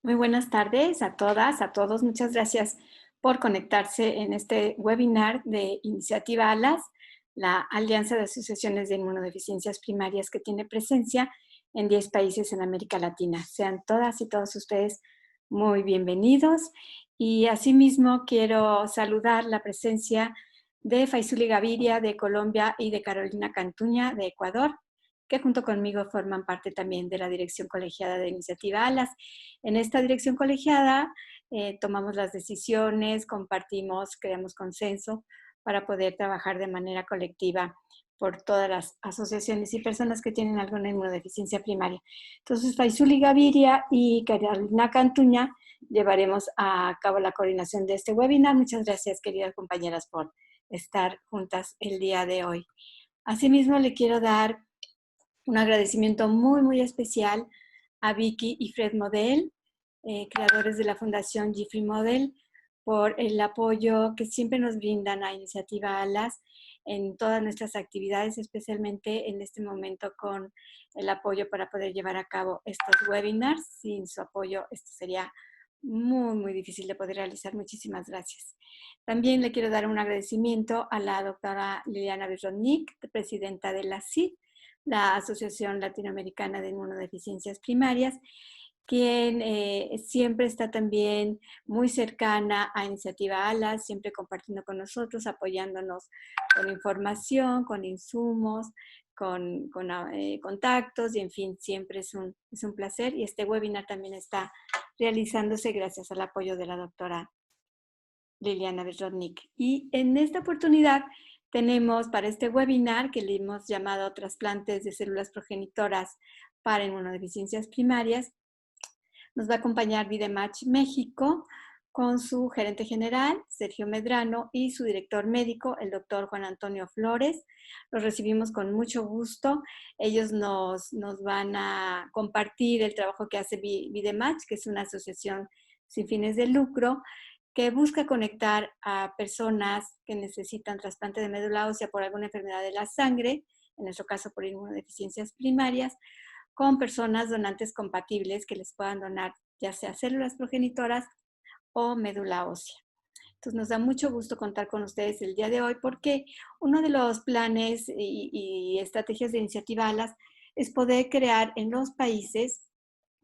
Muy buenas tardes a todas, a todos. Muchas gracias por conectarse en este webinar de Iniciativa ALAS, la Alianza de Asociaciones de Inmunodeficiencias Primarias que tiene presencia en 10 países en América Latina. Sean todas y todos ustedes muy bienvenidos. Y asimismo quiero saludar la presencia de Faisuli Gaviria de Colombia y de Carolina Cantuña de Ecuador, que junto conmigo forman parte también de la Dirección Colegiada de Iniciativa ALAS. En esta dirección colegiada tomamos las decisiones, compartimos, creamos consenso para poder trabajar de manera colectiva por todas las asociaciones y personas que tienen alguna inmunodeficiencia primaria. Entonces, Faisuli Gaviria y Carolina Cantuña llevaremos a cabo la coordinación de este webinar. Muchas gracias, queridas compañeras, por estar juntas el día de hoy. Asimismo, le quiero dar un agradecimiento muy, muy especial a Vicky y Fred Model, creadores de la Fundación Jeffrey Model, por el apoyo que siempre nos brindan a Iniciativa ALAS en todas nuestras actividades, especialmente en este momento con el apoyo para poder llevar a cabo estos webinars. Sin su apoyo esto sería muy, muy difícil de poder realizar. Muchísimas gracias. También le quiero dar un agradecimiento a la doctora Liliana Berrodnik, presidenta de la CID, la Asociación Latinoamericana de Inmunodeficiencias Primarias, quien siempre está también muy cercana a Iniciativa ALAS, siempre compartiendo con nosotros, apoyándonos con información, con insumos, con contactos, y en fin, siempre es un placer. Y este webinar también está realizándose gracias al apoyo de la doctora Liliana Berrodnik. Y en esta oportunidad tenemos para este webinar, que le hemos llamado Trasplantes de células progenitoras para inmunodeficiencias primarias, nos va a acompañar Vidematch México con su gerente general, Sergio Medrano, y su director médico, el doctor Juan Antonio Flores. Los recibimos con mucho gusto. Ellos nos van a compartir el trabajo que hace Vidematch, que es una asociación sin fines de lucro, que busca conectar a personas que necesitan trasplante de médula ósea por alguna enfermedad de la sangre, en nuestro caso por inmunodeficiencias primarias, con personas donantes compatibles que les puedan donar ya sea células progenitoras o médula ósea. Entonces nos da mucho gusto contar con ustedes el día de hoy porque uno de los planes y estrategias de Iniciativa ALAS es poder crear en los países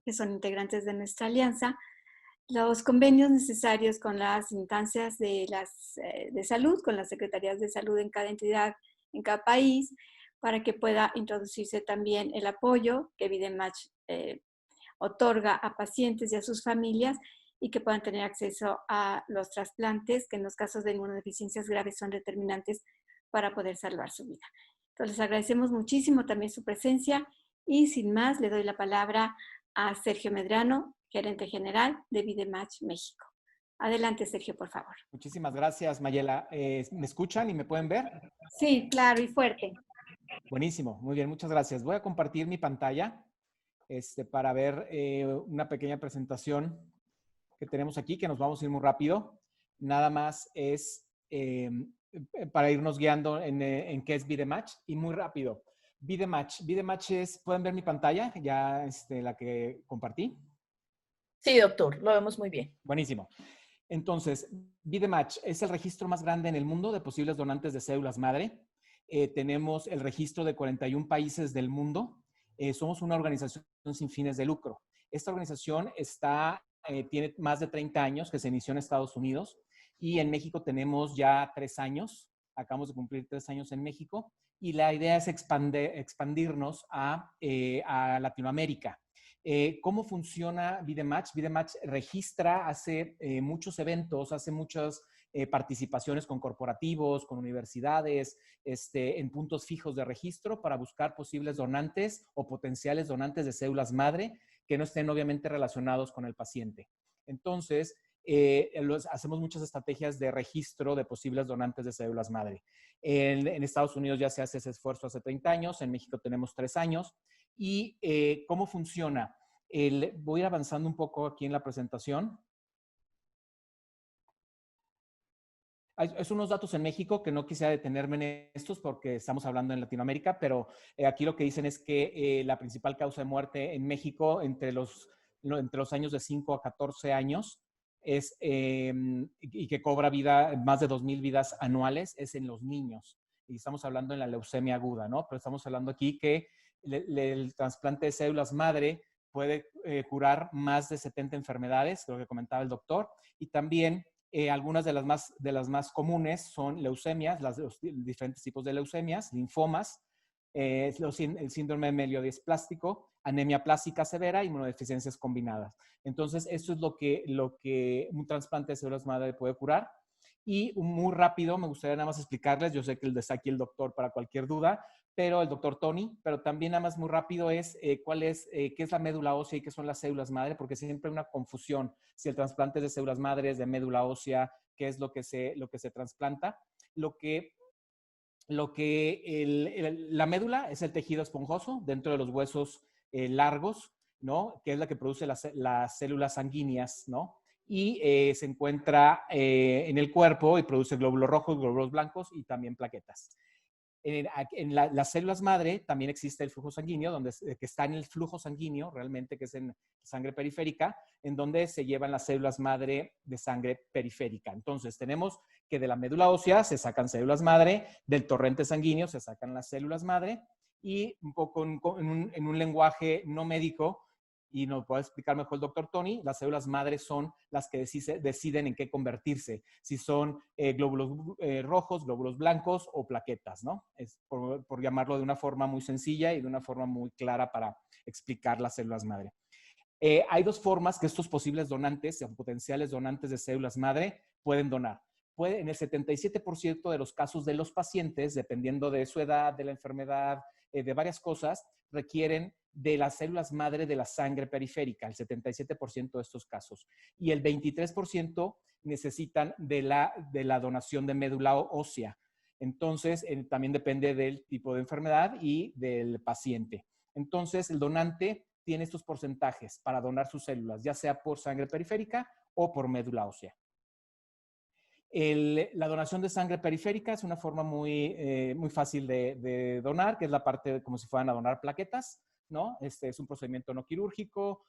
que son integrantes de nuestra alianza los convenios necesarios con las instancias de salud, con las secretarías de salud en cada entidad, en cada país, para que pueda introducirse también el apoyo que Vidematch otorga a pacientes y a sus familias y que puedan tener acceso a los trasplantes, que en los casos de inmunodeficiencias graves son determinantes para poder salvar su vida. Entonces, les agradecemos muchísimo también su presencia y sin más, le doy la palabra a Sergio Medrano, gerente general de Vidematch México. Adelante, Sergio, por favor. Muchísimas gracias, Mayela. ¿Me escuchan y me pueden ver? Sí, claro y fuerte. Buenísimo, muy bien, muchas gracias. Voy a compartir mi pantalla para ver una pequeña presentación que tenemos aquí, que nos vamos a ir muy rápido. Nada más es para irnos guiando en qué es Vidematch y muy rápido. Vidematch es, ¿pueden ver mi pantalla? Ya la que compartí. Sí, doctor, lo vemos muy bien. Buenísimo. Entonces, Vidematch es el registro más grande en el mundo de posibles donantes de células madre. Tenemos el registro de 41 países del mundo. Somos una organización sin fines de lucro. Esta organización tiene más de 30 años, que se inició en Estados Unidos, y en México tenemos ya 3 años. Acabamos de cumplir 3 años en México, y la idea es expandirnos a Latinoamérica. ¿Cómo funciona Vidematch? Vidematch registra, hace muchos eventos, hace muchas participaciones con corporativos, con universidades, en puntos fijos de registro para buscar posibles donantes o potenciales donantes de células madre que no estén obviamente relacionados con el paciente. Entonces, hacemos muchas estrategias de registro de posibles donantes de células madre. En Estados Unidos ya se hace ese esfuerzo hace 30 años, en México tenemos 3 años. ¿Y cómo funciona? Voy a ir avanzando un poco aquí en la presentación. Hay unos datos en México que no quisiera detenerme en estos porque estamos hablando en Latinoamérica, pero aquí lo que dicen es que la principal causa de muerte en México entre entre los años de 5 a 14 años, y que cobra vida, más de 2,000 vidas anuales, es en los niños. Y estamos hablando en la leucemia aguda, ¿no? Pero estamos hablando aquí que el trasplante de células madre puede curar más de 70 enfermedades, lo que comentaba el doctor, y también algunas de las más comunes son leucemias, los diferentes tipos de leucemias, linfomas, el síndrome mielodiesplástico, anemia plástica severa y inmunodeficiencias combinadas. Entonces, eso es lo que un trasplante de células madre puede curar. Y muy rápido, me gustaría nada más explicarles, yo sé que está aquí el doctor para cualquier duda, pero el doctor Tony, pero también nada más muy rápido es qué es la médula ósea y qué son las células madre, porque siempre hay una confusión si el trasplante es de células madres, de médula ósea, qué es lo que se trasplanta. La médula es el tejido esponjoso dentro de los huesos largos, ¿no? Que es la que produce las células sanguíneas, ¿no? Y se encuentra en el cuerpo y produce glóbulos rojos, glóbulos blancos y también plaquetas. Las células madre también existe el flujo sanguíneo, que está en el flujo sanguíneo realmente, que es en sangre periférica, en donde se llevan las células madre de sangre periférica. Entonces, tenemos que de la médula ósea se sacan células madre, del torrente sanguíneo se sacan las células madre, y un poco en un lenguaje no médico, y nos puede explicar mejor el doctor Tony, las células madre son las que deciden en qué convertirse, si son glóbulos rojos, glóbulos blancos o plaquetas, ¿no? Es por llamarlo de una forma muy sencilla y de una forma muy clara para explicar las células madre. Hay dos formas que estos posibles donantes o potenciales donantes de células madre pueden donar. En el 77% de los casos de los pacientes, dependiendo de su edad, de la enfermedad, de varias cosas, requieren de las células madre de la sangre periférica, el 77% de estos casos. Y el 23% necesitan de la donación de médula ósea. Entonces, también depende del tipo de enfermedad y del paciente. Entonces, el donante tiene estos porcentajes para donar sus células, ya sea por sangre periférica o por médula ósea. La donación de sangre periférica es una forma muy fácil de donar, que es la parte como si fueran a donar plaquetas, ¿no? Es un procedimiento no quirúrgico,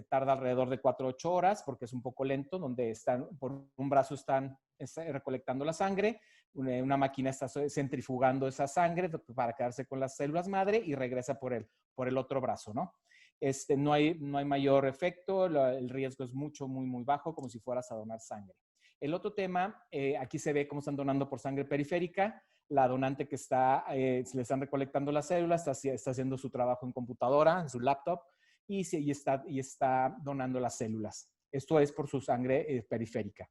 tarda alrededor de 4 a 8 horas porque es un poco lento, donde por un brazo están recolectando la sangre, una máquina está centrifugando esa sangre para quedarse con las células madre y regresa por el otro brazo, ¿no? No hay mayor efecto, el riesgo es muy bajo, como si fueras a donar sangre. El otro tema, aquí se ve cómo están donando por sangre periférica. La donante que se le están recolectando las células, está haciendo su trabajo en computadora, en su laptop, y está donando las células. Esto es por su sangre periférica.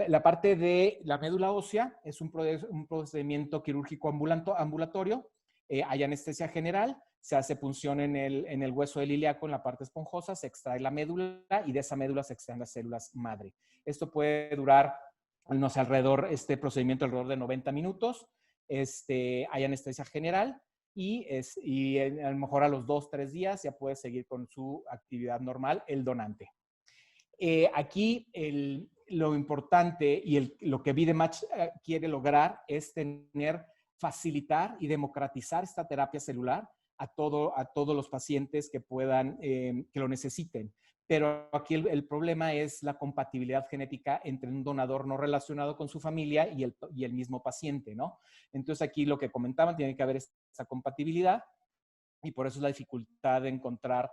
La parte de la médula ósea es un procedimiento quirúrgico ambulatorio. Hay anestesia general, se hace punción en el hueso del ilíaco, en la parte esponjosa, se extrae la médula y de esa médula se extraen las células madre. Esto puede durar, no sé, este procedimiento alrededor de 90 minutos. Hay anestesia general y a lo mejor a los 2-3 días ya puede seguir con su actividad normal el donante. Aquí lo importante y lo que VideMatch quiere lograr es facilitar y democratizar esta terapia celular a todos los pacientes que lo necesiten. Pero aquí el problema es la compatibilidad genética entre un donador no relacionado con su familia y el mismo paciente, ¿no? Entonces aquí lo que comentaban, tiene que haber esa compatibilidad y por eso es la dificultad de encontrar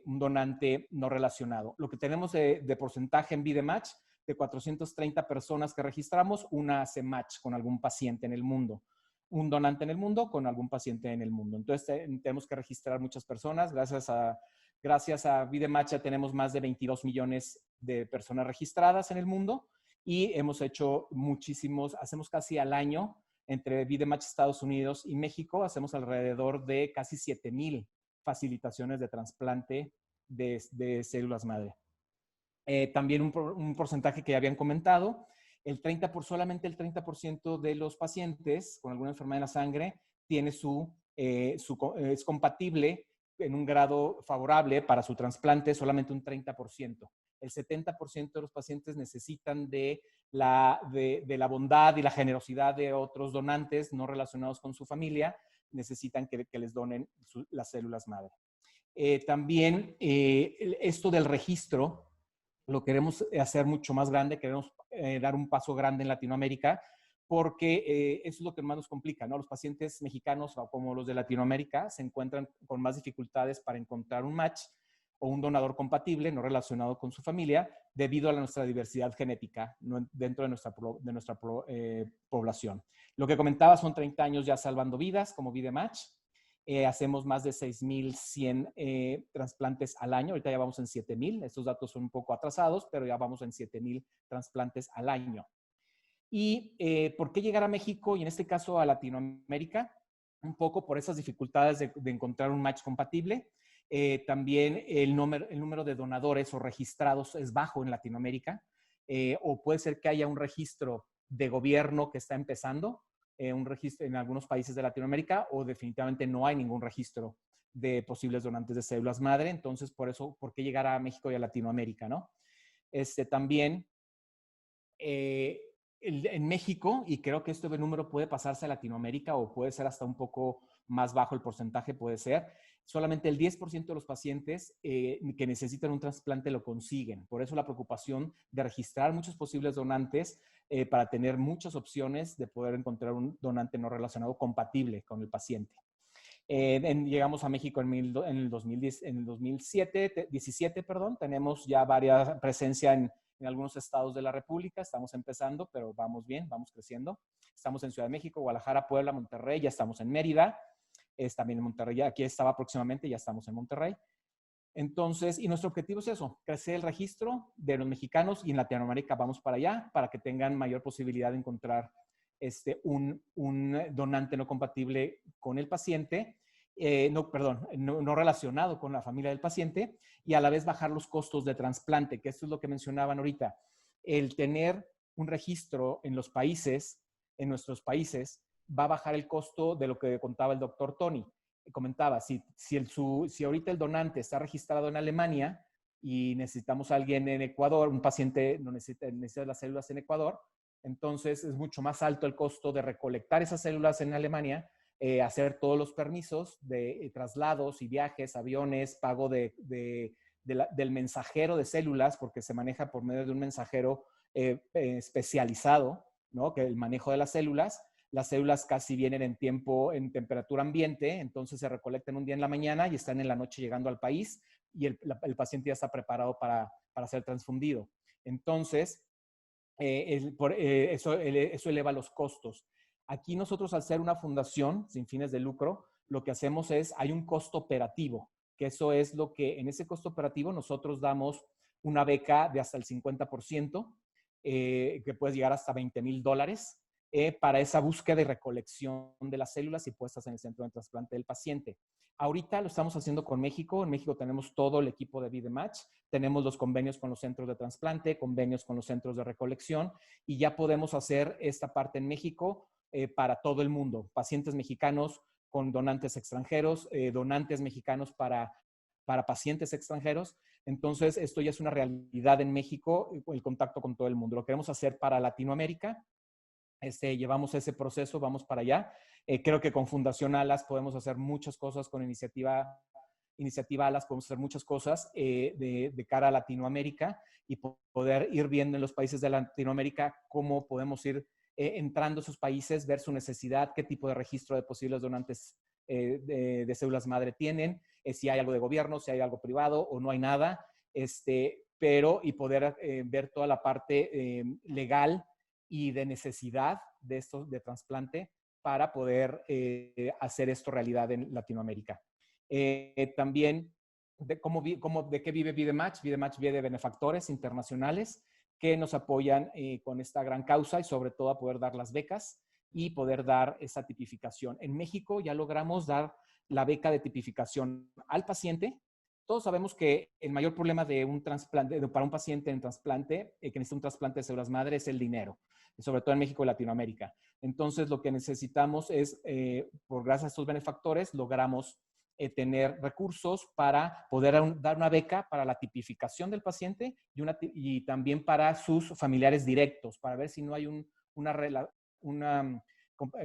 un donante no relacionado. Lo que tenemos de porcentaje en VideMatch, de 430 personas que registramos, una hace match con algún paciente en el mundo. Un donante en el mundo con algún paciente en el mundo. Entonces tenemos que registrar muchas personas. Gracias a VideMatch ya tenemos más de 22 millones de personas registradas en el mundo y hemos hecho hacemos casi al año entre VideMatch Estados Unidos y México, hacemos alrededor de casi 7,000 facilitaciones de trasplante de células madre. También un porcentaje que ya habían comentado, solamente el 30% de los pacientes con alguna enfermedad en la sangre es compatible en un grado favorable para su trasplante, solamente un 30%. El 70% de los pacientes necesitan de la bondad y la generosidad de otros donantes no relacionados con su familia. necesitan que les donen las células madre. También esto del registro lo queremos hacer mucho más grande, queremos dar un paso grande en Latinoamérica, porque eso es lo que más nos complica, ¿no? Los pacientes mexicanos, como los de Latinoamérica, se encuentran con más dificultades para encontrar un match o un donador compatible, no relacionado con su familia, debido a nuestra diversidad genética dentro de nuestra población. Lo que comentaba, son 30 años ya salvando vidas como VideMatch. Hacemos más de 6,100 trasplantes al año. Ahorita ya vamos en 7,000. Estos datos son un poco atrasados, pero ya vamos en 7,000 trasplantes al año. ¿Y por qué llegar a México y en este caso a Latinoamérica? Un poco por esas dificultades de encontrar un match compatible. También el número de donadores o registrados es bajo en Latinoamérica. O puede ser que haya un registro de gobierno que está empezando, un registro en algunos países de Latinoamérica, o definitivamente no hay ningún registro de posibles donantes de células madre. Entonces, por eso, ¿por qué llegar a México y a Latinoamérica, no? También en México, y creo que este número puede pasarse a Latinoamérica o puede ser hasta un poco más bajo el porcentaje, puede ser, solamente el 10% de los pacientes que necesitan un trasplante lo consiguen. Por eso la preocupación de registrar muchos posibles donantes para tener muchas opciones de poder encontrar un donante no relacionado compatible con el paciente. Llegamos a México en el 2017, tenemos ya varias presencia en algunos estados de la República, estamos empezando, pero vamos bien, vamos creciendo. Estamos en Ciudad de México, Guadalajara, Puebla, Monterrey, ya estamos en Mérida, también en Monterrey, aquí estaba próximamente, ya estamos en Monterrey. Entonces, y nuestro objetivo es eso, crecer el registro de los mexicanos, y en Latinoamérica vamos para allá, para que tengan mayor posibilidad de encontrar un donante no compatible con el paciente, no relacionado con la familia del paciente, y a la vez bajar los costos de trasplante, que esto es lo que mencionaban ahorita. El tener un registro en los países, en nuestros países, va a bajar el costo de lo que contaba el doctor Tony. Comentaba, si ahorita el donante está registrado en Alemania y necesitamos a alguien en Ecuador, un paciente no necesita las células en Ecuador, entonces es mucho más alto el costo de recolectar esas células en Alemania, hacer todos los permisos de traslados y viajes, aviones, pago del mensajero de células, porque se maneja por medio de un mensajero especializado, ¿no? Que el manejo de las células casi vienen en temperatura ambiente, entonces se recolectan un día en la mañana y están en la noche llegando al país, y el paciente ya está preparado para ser transfundido. Entonces, eso eleva los costos. Aquí nosotros, al ser una fundación sin fines de lucro, lo que hacemos hay un costo operativo, que eso es lo que, en ese costo operativo nosotros damos una beca de hasta el 50%, que puede llegar hasta $20,000, para esa búsqueda y recolección de las células y puestas en el centro de trasplante del paciente. Ahorita lo estamos haciendo con México. En México tenemos todo el equipo de VideMatch, tenemos los convenios con los centros de trasplante, convenios con los centros de recolección, y ya podemos hacer esta parte en México para todo el mundo. Pacientes mexicanos con donantes extranjeros, donantes mexicanos para pacientes extranjeros. Entonces, esto ya es una realidad en México, el contacto con todo el mundo. Lo queremos hacer para Latinoamérica. Llevamos ese proceso, vamos para allá. Creo que con Fundación Alas podemos hacer muchas cosas, con Iniciativa Alas podemos hacer muchas cosas de cara a Latinoamérica, y poder ir viendo en los países de Latinoamérica cómo podemos ir entrando a esos países, ver su necesidad, qué tipo de registro de posibles donantes de células madre tienen, si hay algo de gobierno, si hay algo privado o no hay nada, y poder ver toda la parte legal y de necesidad de estos de trasplante para poder hacer esto realidad en Latinoamérica. También, ¿de qué vive VideMatch? VideMatch vive de benefactores internacionales que nos apoyan con esta gran causa, y sobre todo a poder dar las becas y poder dar esa tipificación. En México ya logramos dar la beca de tipificación al paciente. Todos sabemos que el mayor problema de un trasplante, para un paciente en trasplante, que necesita un trasplante de células madre, es el dinero, sobre todo en México y Latinoamérica. Entonces, lo que necesitamos es, gracias a estos benefactores, logramos tener recursos para poder dar una beca para la tipificación del paciente, y también para sus familiares directos, para ver si no hay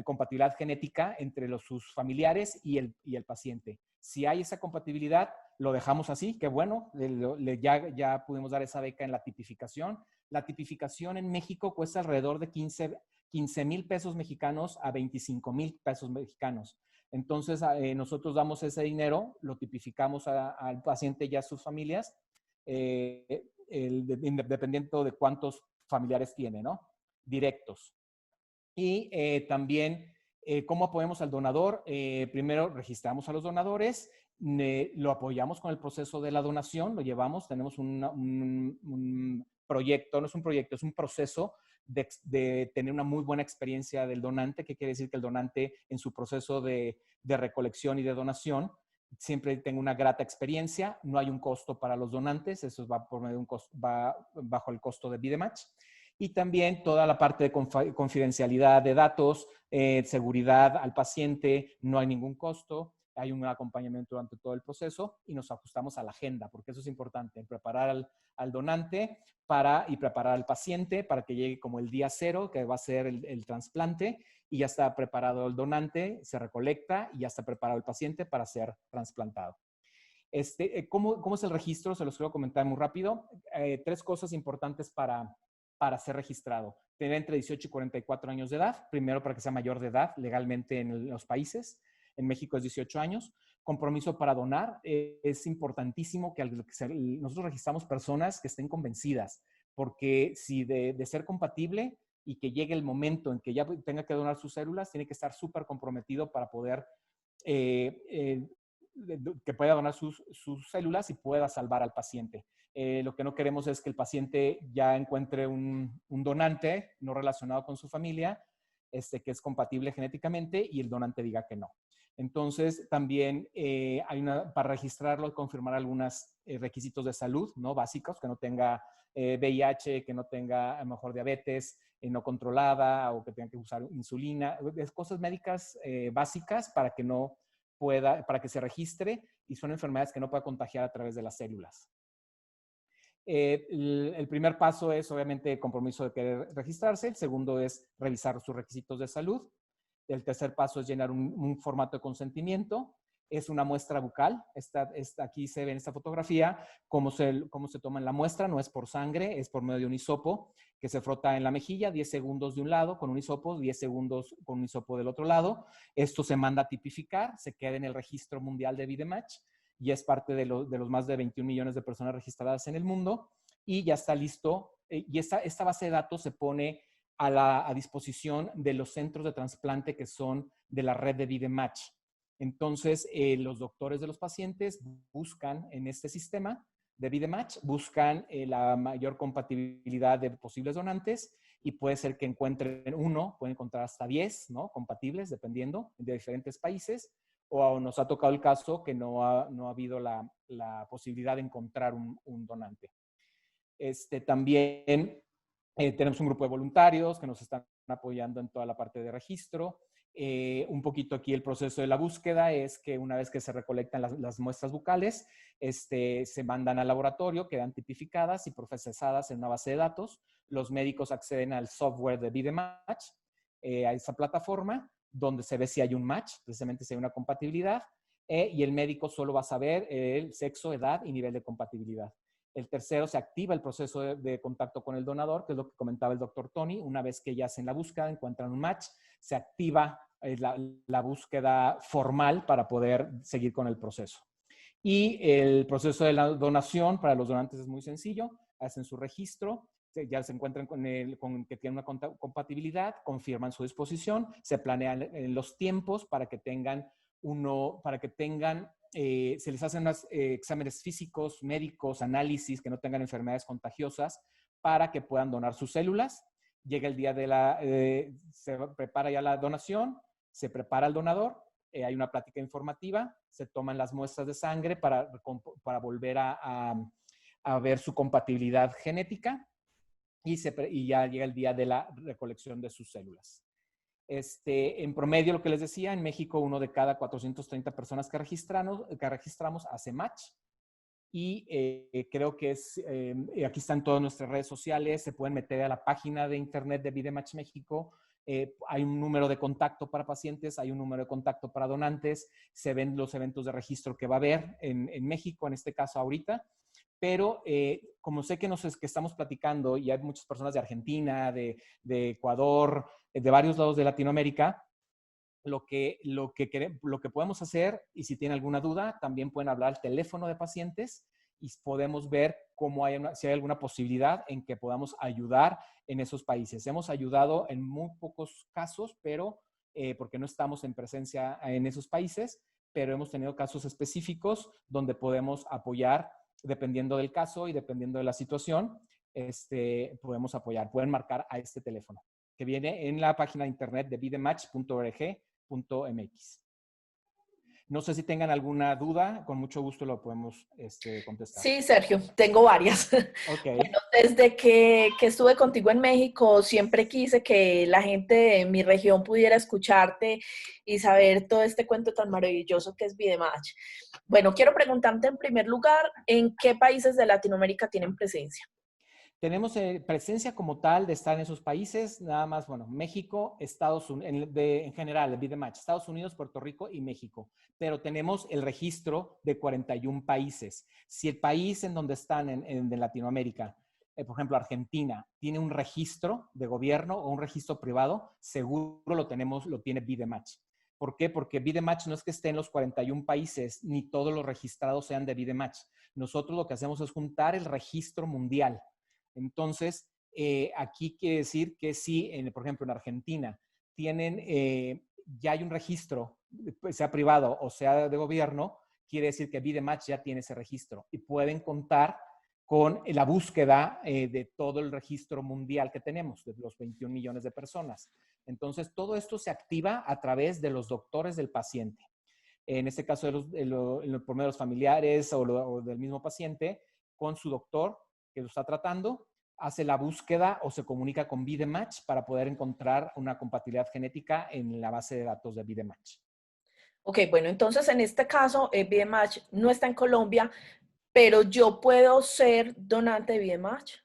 compatibilidad genética entre sus familiares y el paciente. Si hay esa compatibilidad, lo dejamos así, que bueno, ya pudimos dar esa beca en la tipificación. La tipificación en México cuesta alrededor de 15,000 pesos mexicanos a 25,000 pesos mexicanos. Entonces, nosotros damos ese dinero, lo tipificamos al paciente y a sus familias, dependiendo de cuántos familiares tiene, ¿no? Directos. Y también, ¿cómo apoyamos al donador? Primero, registramos a los donadores, lo apoyamos con el proceso de la donación, lo llevamos, tenemos un proyecto, no es un proyecto, es un proceso de tener una muy buena experiencia del donante, que quiere decir que el donante en su proceso de recolección y de donación siempre tenga una grata experiencia, no hay un costo para los donantes, eso va por medio de un costo, va bajo el costo de VideMatch. Y también toda la parte de confidencialidad de datos, seguridad al paciente, no hay ningún costo, hay un acompañamiento durante todo el proceso y nos ajustamos a la agenda, porque eso es importante, preparar al donante y preparar al paciente para que llegue como el día cero, que va a ser el trasplante, y ya está preparado el donante, se recolecta y ya está preparado el paciente para ser trasplantado. ¿Cómo es el registro? Se los quiero comentar muy rápido. 3 cosas importantes para ser registrado. Tener entre 18 y 44 años de edad, primero para que sea mayor de edad legalmente en los países. En México es 18 años. Compromiso para donar. Es importantísimo que nosotros registramos personas que estén convencidas, porque si de ser compatible y que llegue el momento en que ya tenga que donar sus células, tiene que estar súper comprometido para poder que pueda donar sus células y pueda salvar al paciente. Lo que no queremos es que el paciente ya encuentre un donante no relacionado con su familia, que es compatible genéticamente, y el donante diga que no. Entonces, también para registrarlo, confirmar algunos requisitos de salud, ¿no? Básicos, que no tenga VIH, que no tenga a lo mejor diabetes no controlada, o que tenga que usar insulina, cosas médicas básicas para que se registre, y son enfermedades que no pueda contagiar a través de las células. El primer paso es obviamente compromiso de querer registrarse. El segundo es revisar sus requisitos de salud. El tercer paso es llenar un formato de consentimiento. Es una muestra bucal. Aquí se ve en esta fotografía cómo se toma la muestra. No es por sangre, es por medio de un hisopo que se frota en la mejilla, 10 segundos de un lado con un hisopo, 10 segundos con un hisopo del otro lado. Esto se manda a tipificar, se queda en el registro mundial de VideMatch y es parte de los más de 21 millones de personas registradas en el mundo, y ya está listo. Y esta base de datos se pone a disposición de los centros de trasplante que son de la red de VideMatch. Entonces, los doctores de los pacientes buscan en este sistema de VideMatch, buscan la mayor compatibilidad de posibles donantes, y puede ser que encuentren pueden encontrar hasta 10, ¿no? Compatibles, dependiendo, de diferentes países, o nos ha tocado el caso que no ha habido la posibilidad de encontrar un donante. También tenemos un grupo de voluntarios que nos están apoyando en toda la parte de registro. Un poquito aquí el proceso de la búsqueda es que una vez que se recolectan las muestras bucales, se mandan al laboratorio, quedan tipificadas y procesadas en una base de datos. Los médicos acceden al software de VideMatch, a esa plataforma, donde se ve si hay un match, precisamente si hay una compatibilidad, y el médico solo va a saber el sexo, edad y nivel de compatibilidad. El tercero, se activa el proceso de contacto con el donador, que es lo que comentaba el doctor Tony. Una vez que ya hacen la búsqueda, encuentran un match, se activa la búsqueda formal para poder seguir con el proceso. Y el proceso de la donación para los donantes es muy sencillo. Hacen su registro, ya se encuentran con que tienen una compatibilidad, confirman su disposición, se planean los tiempos para que tengan se les hacen unos exámenes físicos, médicos, análisis, que no tengan enfermedades contagiosas, para que puedan donar sus células. Llega el día se prepara ya la donación, se prepara el donador, hay una plática informativa, se toman las muestras de sangre para volver a ver su compatibilidad genética, y ya llega el día de la recolección de sus células. En promedio, lo que les decía, en México 1 de cada 430 personas que registramos hace match. Y creo que aquí están todas nuestras redes sociales. Se pueden meter a la página de internet de VideMatch México, Hay un número de contacto para pacientes, hay un número de contacto para donantes, se ven los eventos de registro que va a haber en México, en este caso ahorita. Pero como sé que estamos platicando y hay muchas personas de Argentina, de Ecuador, de varios lados de Latinoamérica, lo que podemos hacer, y si tienen alguna duda, también pueden hablar al teléfono de pacientes y podemos ver si hay alguna posibilidad en que podamos ayudar en esos países. Hemos ayudado en muy pocos casos, pero porque no estamos en presencia en esos países, pero hemos tenido casos específicos donde podemos apoyar dependiendo del caso y dependiendo de la situación. Podemos apoyar. Pueden marcar a este teléfono que viene en la página de internet de vidematch.org.mx. No sé si tengan alguna duda, con mucho gusto lo podemos contestar. Sí, Sergio, tengo varias. Ok. Bueno, desde que estuve contigo en México, siempre quise que la gente de mi región pudiera escucharte y saber todo este cuento tan maravilloso que es Vidematch. Bueno, quiero preguntarte en primer lugar, ¿en qué países de Latinoamérica tienen presencia? Tenemos presencia como tal de estar en esos países, nada más, bueno, México, Estados Unidos, en general, el Vidematch, Estados Unidos, Puerto Rico y México. Pero tenemos el registro de 41 países. Si el país en donde están de Latinoamérica, por ejemplo, Argentina, tiene un registro de gobierno o un registro privado, seguro lo tiene Vidematch. ¿Por qué? Porque Vidematch no es que esté en los 41 países, ni todos los registrados sean de Vidematch. Nosotros lo que hacemos es juntar el registro mundial. Entonces, aquí quiere decir que si, por ejemplo, en Argentina ya hay un registro, sea privado o sea de gobierno, quiere decir que Vidematch ya tiene ese registro y pueden contar con la búsqueda de todo el registro mundial que tenemos, de los 21 millones de personas. Entonces, todo esto se activa a través de los doctores del paciente. En este caso, por medio de los familiares o del mismo paciente, con su doctor que lo está tratando, hace la búsqueda o se comunica con Vidematch para poder encontrar una compatibilidad genética en la base de datos de Vidematch. Ok, bueno, entonces en este caso, Vidematch no está en Colombia, pero yo puedo ser donante de Vidematch.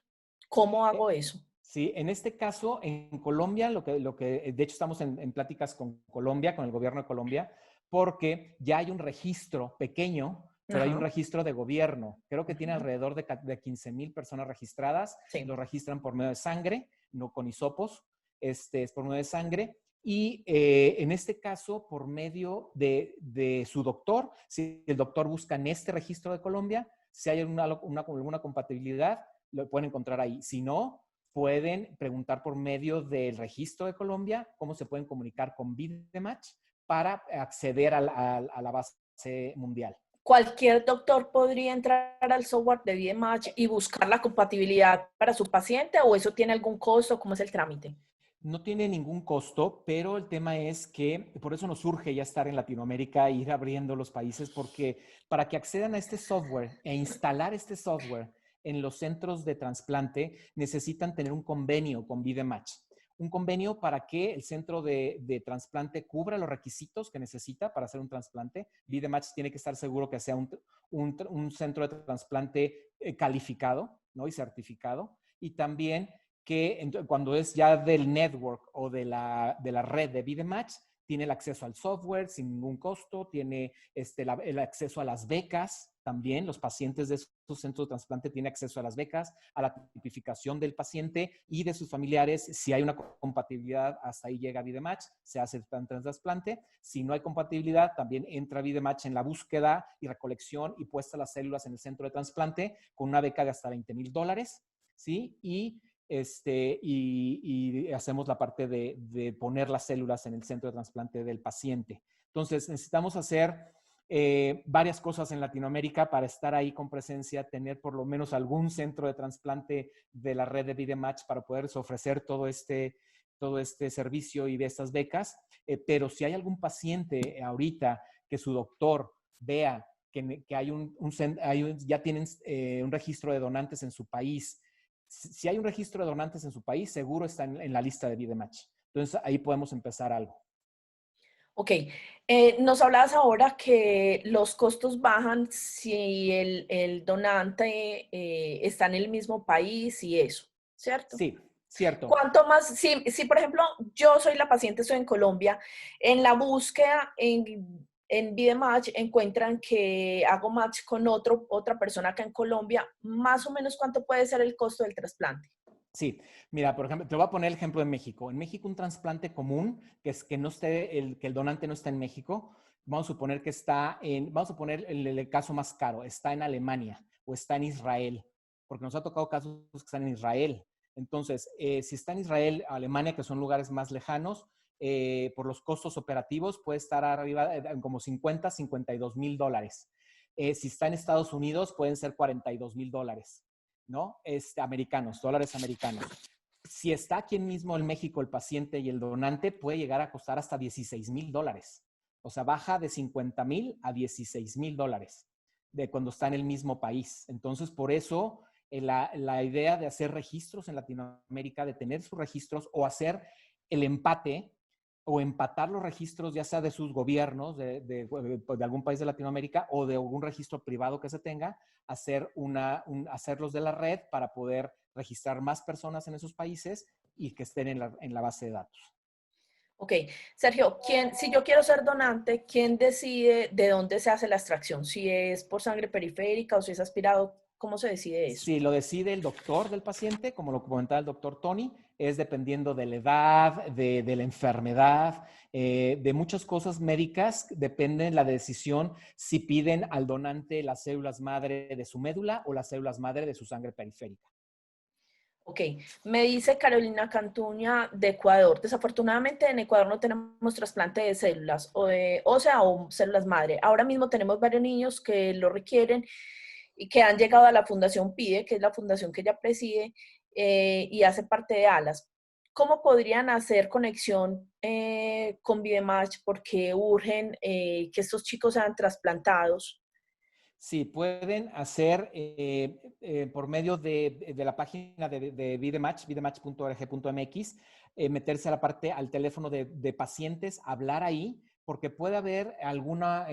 ¿Cómo hago eso? Sí, en este caso, en Colombia, de hecho estamos en pláticas con Colombia, con el gobierno de Colombia, porque ya hay un registro pequeño, pero hay un Ajá, registro de gobierno. Creo que tiene ujú, alrededor de 15,000 personas registradas. sí. Lo registran por medio de sangre, no con hisopos, es por medio de sangre. Y en este caso, por medio de su doctor, si el doctor busca en este registro de Colombia, si hay alguna compatibilidad, lo pueden encontrar ahí. Si no, pueden preguntar por medio del registro de Colombia cómo se pueden comunicar con Vidematch para acceder a la base mundial. ¿Cualquier doctor podría entrar al software de Vidematch y buscar la compatibilidad para su paciente o eso tiene algún costo? ¿Cómo es el trámite? No tiene ningún costo, pero el tema es que por eso nos surge ya estar en Latinoamérica e ir abriendo los países, porque para que accedan a este software e instalar este software en los centros de trasplante, necesitan tener un convenio con Vidematch. Un convenio para que el centro de trasplante cubra los requisitos que necesita para hacer un trasplante. Vidematch tiene que estar seguro que sea un centro de trasplante calificado, ¿no? Y certificado. Y también que cuando es ya del network o de la red de Vidematch, tiene el acceso al software sin ningún costo, tiene el acceso a las becas también. Los pacientes de esos centros de trasplante tienen acceso a las becas, a la tipificación del paciente y de sus familiares. Si hay una compatibilidad, hasta ahí llega Vidematch, se hace el trasplante. Si no hay compatibilidad, también entra Vidematch en la búsqueda y recolección y puesta las células en el centro de trasplante con una beca de hasta $20,000, ¿sí? Y hacemos la parte de poner las células en el centro de trasplante del paciente. Entonces, necesitamos hacer varias cosas en Latinoamérica para estar ahí con presencia, tener por lo menos algún centro de trasplante de la red de Vidematch para poderles ofrecer todo este servicio y de estas becas. Pero si hay algún paciente ahorita que su doctor vea que ya tienen un registro de donantes en su país, si hay un registro de donantes en su país, seguro está en la lista de Vidematch. Entonces, ahí podemos empezar algo. Ok, nos hablabas ahora que los costos bajan si el donante está en el mismo país y eso, ¿cierto? Sí, Cierto. ¿Cuánto más? Si, por ejemplo, yo soy la paciente, estoy en Colombia, en la búsqueda en Vidematch encuentran que hago match con otra persona acá en Colombia, más o menos ¿cuánto puede ser el costo del trasplante? Sí, mira, por ejemplo, te voy a poner el ejemplo de México. En México un trasplante común, que es que no esté que el donante no está en México, vamos a suponer que está vamos a poner el caso más caro, está en Alemania o está en Israel, porque nos ha tocado casos que están en Israel. Entonces, si está en Israel, Alemania, que son lugares más lejanos, por los costos operativos puede estar arriba en como 52,000 $. Si está en Estados Unidos, pueden ser $42,000. ¿No? Americanos, dólares americanos. Si está aquí mismo en México el paciente y el donante, puede llegar a costar hasta $16,000. O sea, baja de 50,000 a $16,000 de cuando está en el mismo país. Entonces, por eso la idea de hacer registros en Latinoamérica, de tener sus registros o hacer el empate o empatar los registros, ya sea de sus gobiernos, de algún país de Latinoamérica o de algún registro privado que se tenga, hacerlos de la red para poder registrar más personas en esos países y que estén en la base de datos. Ok, Sergio, si yo quiero ser donante, ¿quién decide de dónde se hace la extracción? Si es por sangre periférica o si es aspirado, ¿cómo se decide eso? Si lo decide el doctor del paciente, como lo comentaba el doctor Tony, es dependiendo de la edad, de la enfermedad, de muchas cosas médicas, depende la decisión si piden al donante las células madre de su médula o las células madre de su sangre periférica. Ok, me dice Carolina Cantuña de Ecuador. Desafortunadamente en Ecuador no tenemos trasplante de células o de ósea o células madre. Ahora mismo tenemos varios niños que lo requieren y que han llegado a la Fundación PIDE, que es la fundación que ella preside y hace parte de ALAS. ¿Cómo podrían hacer conexión con Vidematch? Porque urgen que estos chicos sean trasplantados. Sí, pueden hacer por medio de la página de Vidematch, vidematch.org.mx, meterse a la parte, al teléfono de pacientes, hablar ahí, porque puede haber alguna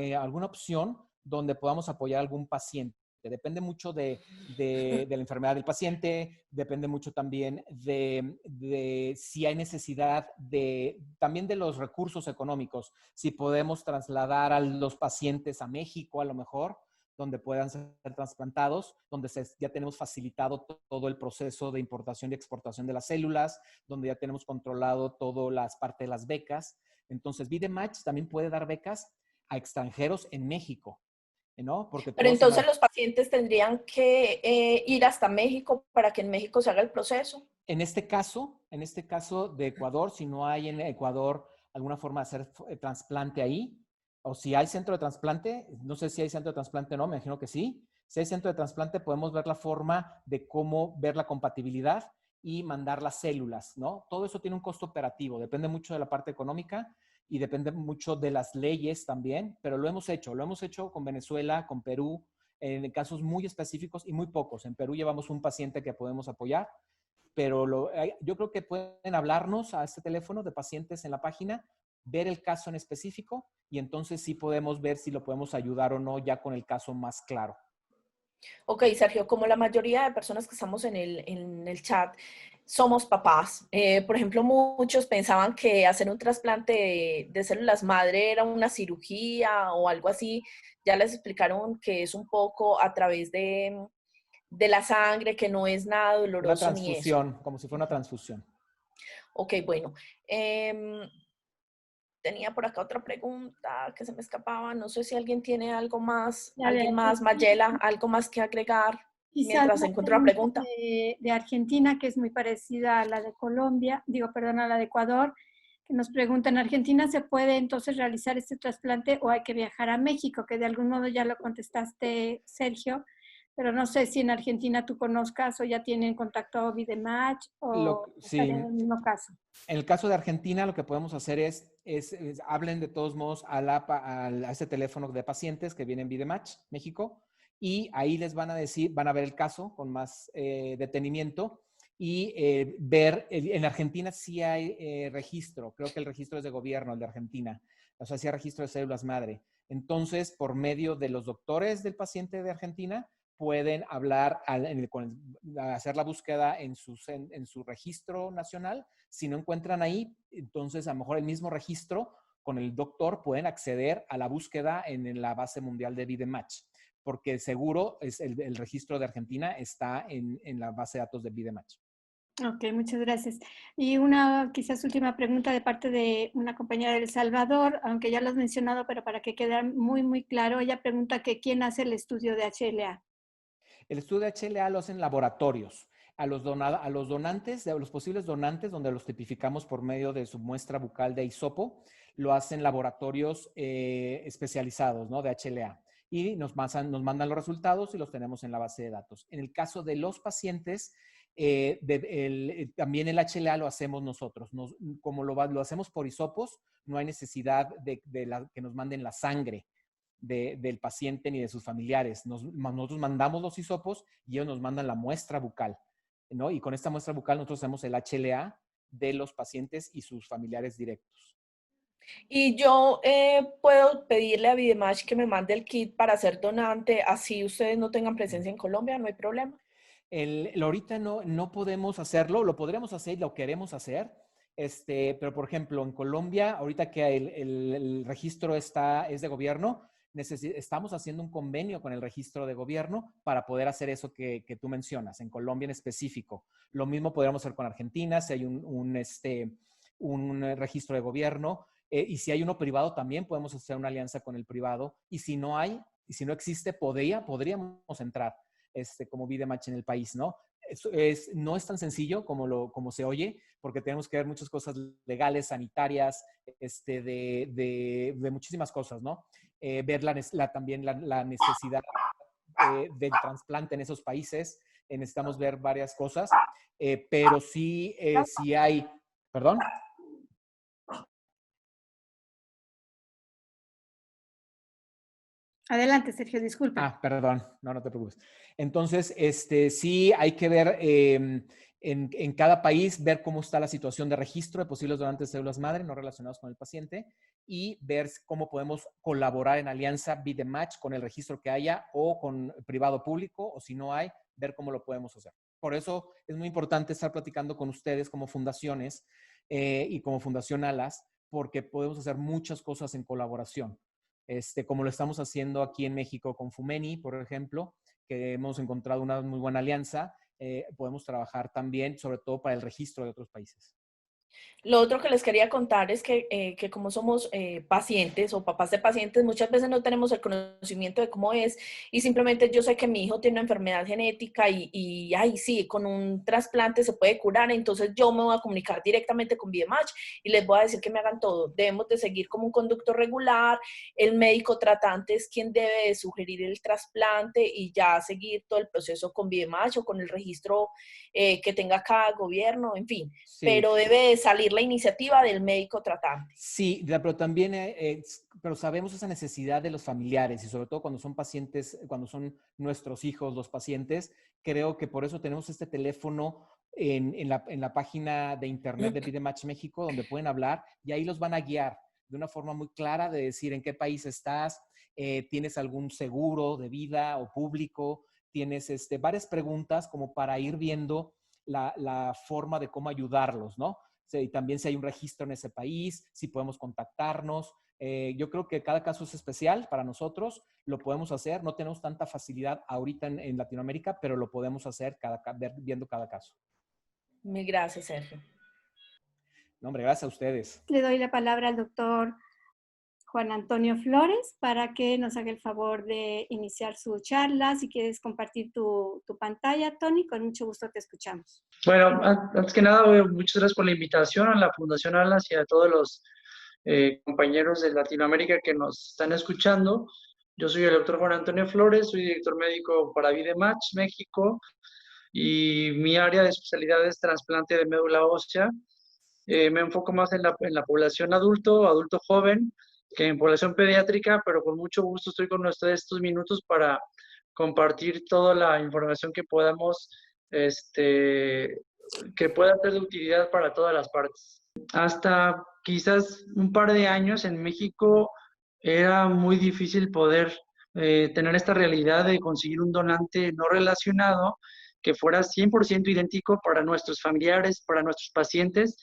opción donde podamos apoyar a algún paciente. Depende mucho de la enfermedad del paciente, depende mucho también de si hay necesidad también de los recursos económicos, si podemos trasladar a los pacientes a México a lo mejor, donde puedan ser trasplantados, donde ya tenemos facilitado todo el proceso de importación y exportación de las células, donde ya tenemos controlado todas las partes de las becas. Entonces, Vidematch también puede dar becas a extranjeros en México, ¿no? Porque Pero todos entonces los pacientes tendrían que ir hasta México para que en México se haga el proceso. en este caso de Ecuador, si no hay en Ecuador alguna forma de hacer trasplante ahí, o si hay centro de trasplante, no sé si hay centro de trasplante o no, me imagino que sí. Si hay centro de trasplante, podemos ver la forma de cómo ver la compatibilidad y mandar las células, ¿no? Todo eso tiene un costo operativo, depende mucho de la parte económica y depende mucho de las leyes también, pero lo hemos hecho con Venezuela, con Perú, en casos muy específicos y muy pocos. En Perú llevamos un paciente que podemos apoyar, pero yo creo que pueden hablarnos a este teléfono de pacientes en la página, ver el caso en específico y entonces sí podemos ver si lo podemos ayudar o no ya con el caso más claro. Ok, Sergio, como la mayoría de personas que estamos en el chat somos papás, por ejemplo, muchos pensaban que hacer un trasplante de células madre era una cirugía o algo así. Ya les explicaron que es un poco a través de la sangre, que no es nada Una doloroso ni eso. transfusión, como si fuera una transfusión. Ok, bueno. Tenía por acá otra pregunta que se me escapaba. No sé si alguien tiene algo más, La de alguien más, Argentina, Mayela, algo más que agregar quizás mientras la encuentro la pregunta pregunta. de Argentina, que es muy parecida a la de Colombia, digo, perdón, a la de Ecuador, que nos preguntan, ¿en Argentina se puede entonces realizar este trasplante o hay que viajar a México? Que de algún modo ya lo contestaste, Sergio, pero no sé si en Argentina tú conozcas o ya tienen contacto a Vidematch o Sí, estaría en el mismo caso. en el caso de Argentina, lo que podemos hacer es hablen de todos modos a ese teléfono de pacientes que viene en Vidematch, México, y ahí les van a decir, van a ver el caso con más detenimiento y ver, en Argentina sí hay registro, creo que el registro es de gobierno, el de Argentina, o sea, sí hay registro de células madre. Entonces, por medio de los doctores del paciente de Argentina, pueden hablar, hacer la búsqueda en su registro nacional. Si no encuentran ahí, entonces a lo mejor el mismo registro con el doctor pueden acceder a la búsqueda en la base mundial de VideMatch, porque seguro es el registro de Argentina está en la base de datos de VideMatch. Ok, muchas gracias. Y una quizás última pregunta de parte de una compañera de El Salvador, aunque ya lo has mencionado, pero para que quede muy, muy claro, ella pregunta que quién hace el estudio de HLA. El estudio de HLA lo hacen laboratorios. A los donantes, a los posibles donantes, donde los tipificamos por medio de su muestra bucal de hisopo, lo hacen laboratorios especializados, ¿no? De HLA. Y nos mandan los resultados y los tenemos en la base de datos. En el caso de los pacientes, también el HLA lo hacemos nosotros. Como lo hacemos por hisopos, no hay necesidad de que nos manden la sangre del paciente ni de sus familiares. Nosotros mandamos los hisopos y ellos nos mandan la muestra bucal, ¿no? Y con esta muestra bucal nosotros hacemos el HLA de los pacientes y sus familiares directos. Y yo puedo pedirle a Vidematch que me mande el kit para ser donante, así ustedes no tengan presencia en Colombia, no hay problema. Ahorita no podemos hacerlo, lo podremos hacer y lo queremos hacer, pero por ejemplo en Colombia, ahorita que el registro es de gobierno, estamos haciendo un convenio con el registro de gobierno para poder hacer eso que tú mencionas, en Colombia en específico. Lo mismo podríamos hacer con Argentina, si hay un registro de gobierno, y si hay uno privado también podemos hacer una alianza con el privado, y si no existe, podríamos entrar como VideMatch en el país, ¿no? No es tan sencillo como se oye, porque tenemos que ver muchas cosas legales, sanitarias, de muchísimas cosas, ¿no? Ver también la necesidad del trasplante en esos países. Necesitamos ver varias cosas, pero sí hay, perdón. Adelante, Sergio, disculpa. Perdón, no te preocupes. Entonces, sí hay que ver en cada país, ver cómo está la situación de registro de posibles donantes de células madre no relacionados con el paciente y ver cómo podemos colaborar en alianza VideMatch con el registro que haya o con privado público, o si no hay, ver cómo lo podemos hacer. Por eso es muy importante estar platicando con ustedes como fundaciones y como Fundación Alas, porque podemos hacer muchas cosas en colaboración. Como lo estamos haciendo aquí en México con Fumeni, por ejemplo, que hemos encontrado una muy buena alianza. Podemos trabajar también, sobre todo para el registro de otros países. Lo otro que les quería contar es que como somos pacientes o papás de pacientes, muchas veces no tenemos el conocimiento de cómo es y simplemente yo sé que mi hijo tiene una enfermedad genética y ay, sí, con un trasplante se puede curar, entonces yo me voy a comunicar directamente con VideMatch y les voy a decir que me hagan todo. Debemos de seguir como un conducto regular, el médico tratante es quien debe de sugerir el trasplante y ya seguir todo el proceso con VideMatch o con el registro que tenga cada gobierno, en fin, sí. Pero debe salir la iniciativa del médico tratante. Sí, pero también pero sabemos esa necesidad de los familiares y sobre todo cuando son pacientes, cuando son nuestros hijos los pacientes, creo que por eso tenemos este teléfono en la página de internet de VideMatch México, donde pueden hablar y ahí los van a guiar de una forma muy clara de decir en qué país estás, tienes algún seguro de vida o público, tienes varias preguntas como para ir viendo la forma de cómo ayudarlos, ¿no? Y también si hay un registro en ese país, si podemos contactarnos. Yo creo que cada caso es especial para nosotros, lo podemos hacer, no tenemos tanta facilidad ahorita en Latinoamérica, pero lo podemos hacer viendo cada caso. Mil gracias, Sergio. No, hombre, gracias a ustedes. Le doy la palabra al doctor Juan Antonio Flores para que nos haga el favor de iniciar su charla. Si quieres compartir tu pantalla, Tony, con mucho gusto te escuchamos. Bueno, antes que nada, muchas gracias por la invitación a la Fundación Alas y a todos los compañeros de Latinoamérica que nos están escuchando. Yo soy el doctor Juan Antonio Flores, soy director médico para VideMatch México y mi área de especialidad es trasplante de médula ósea. Me enfoco más en la población adulto joven, que en población pediátrica, pero con mucho gusto estoy con ustedes estos minutos para compartir toda la información que podamos, que pueda ser de utilidad para todas las partes. Hasta quizás un par de años en México era muy difícil poder tener esta realidad de conseguir un donante no relacionado que fuera 100% idéntico para nuestros familiares, para nuestros pacientes,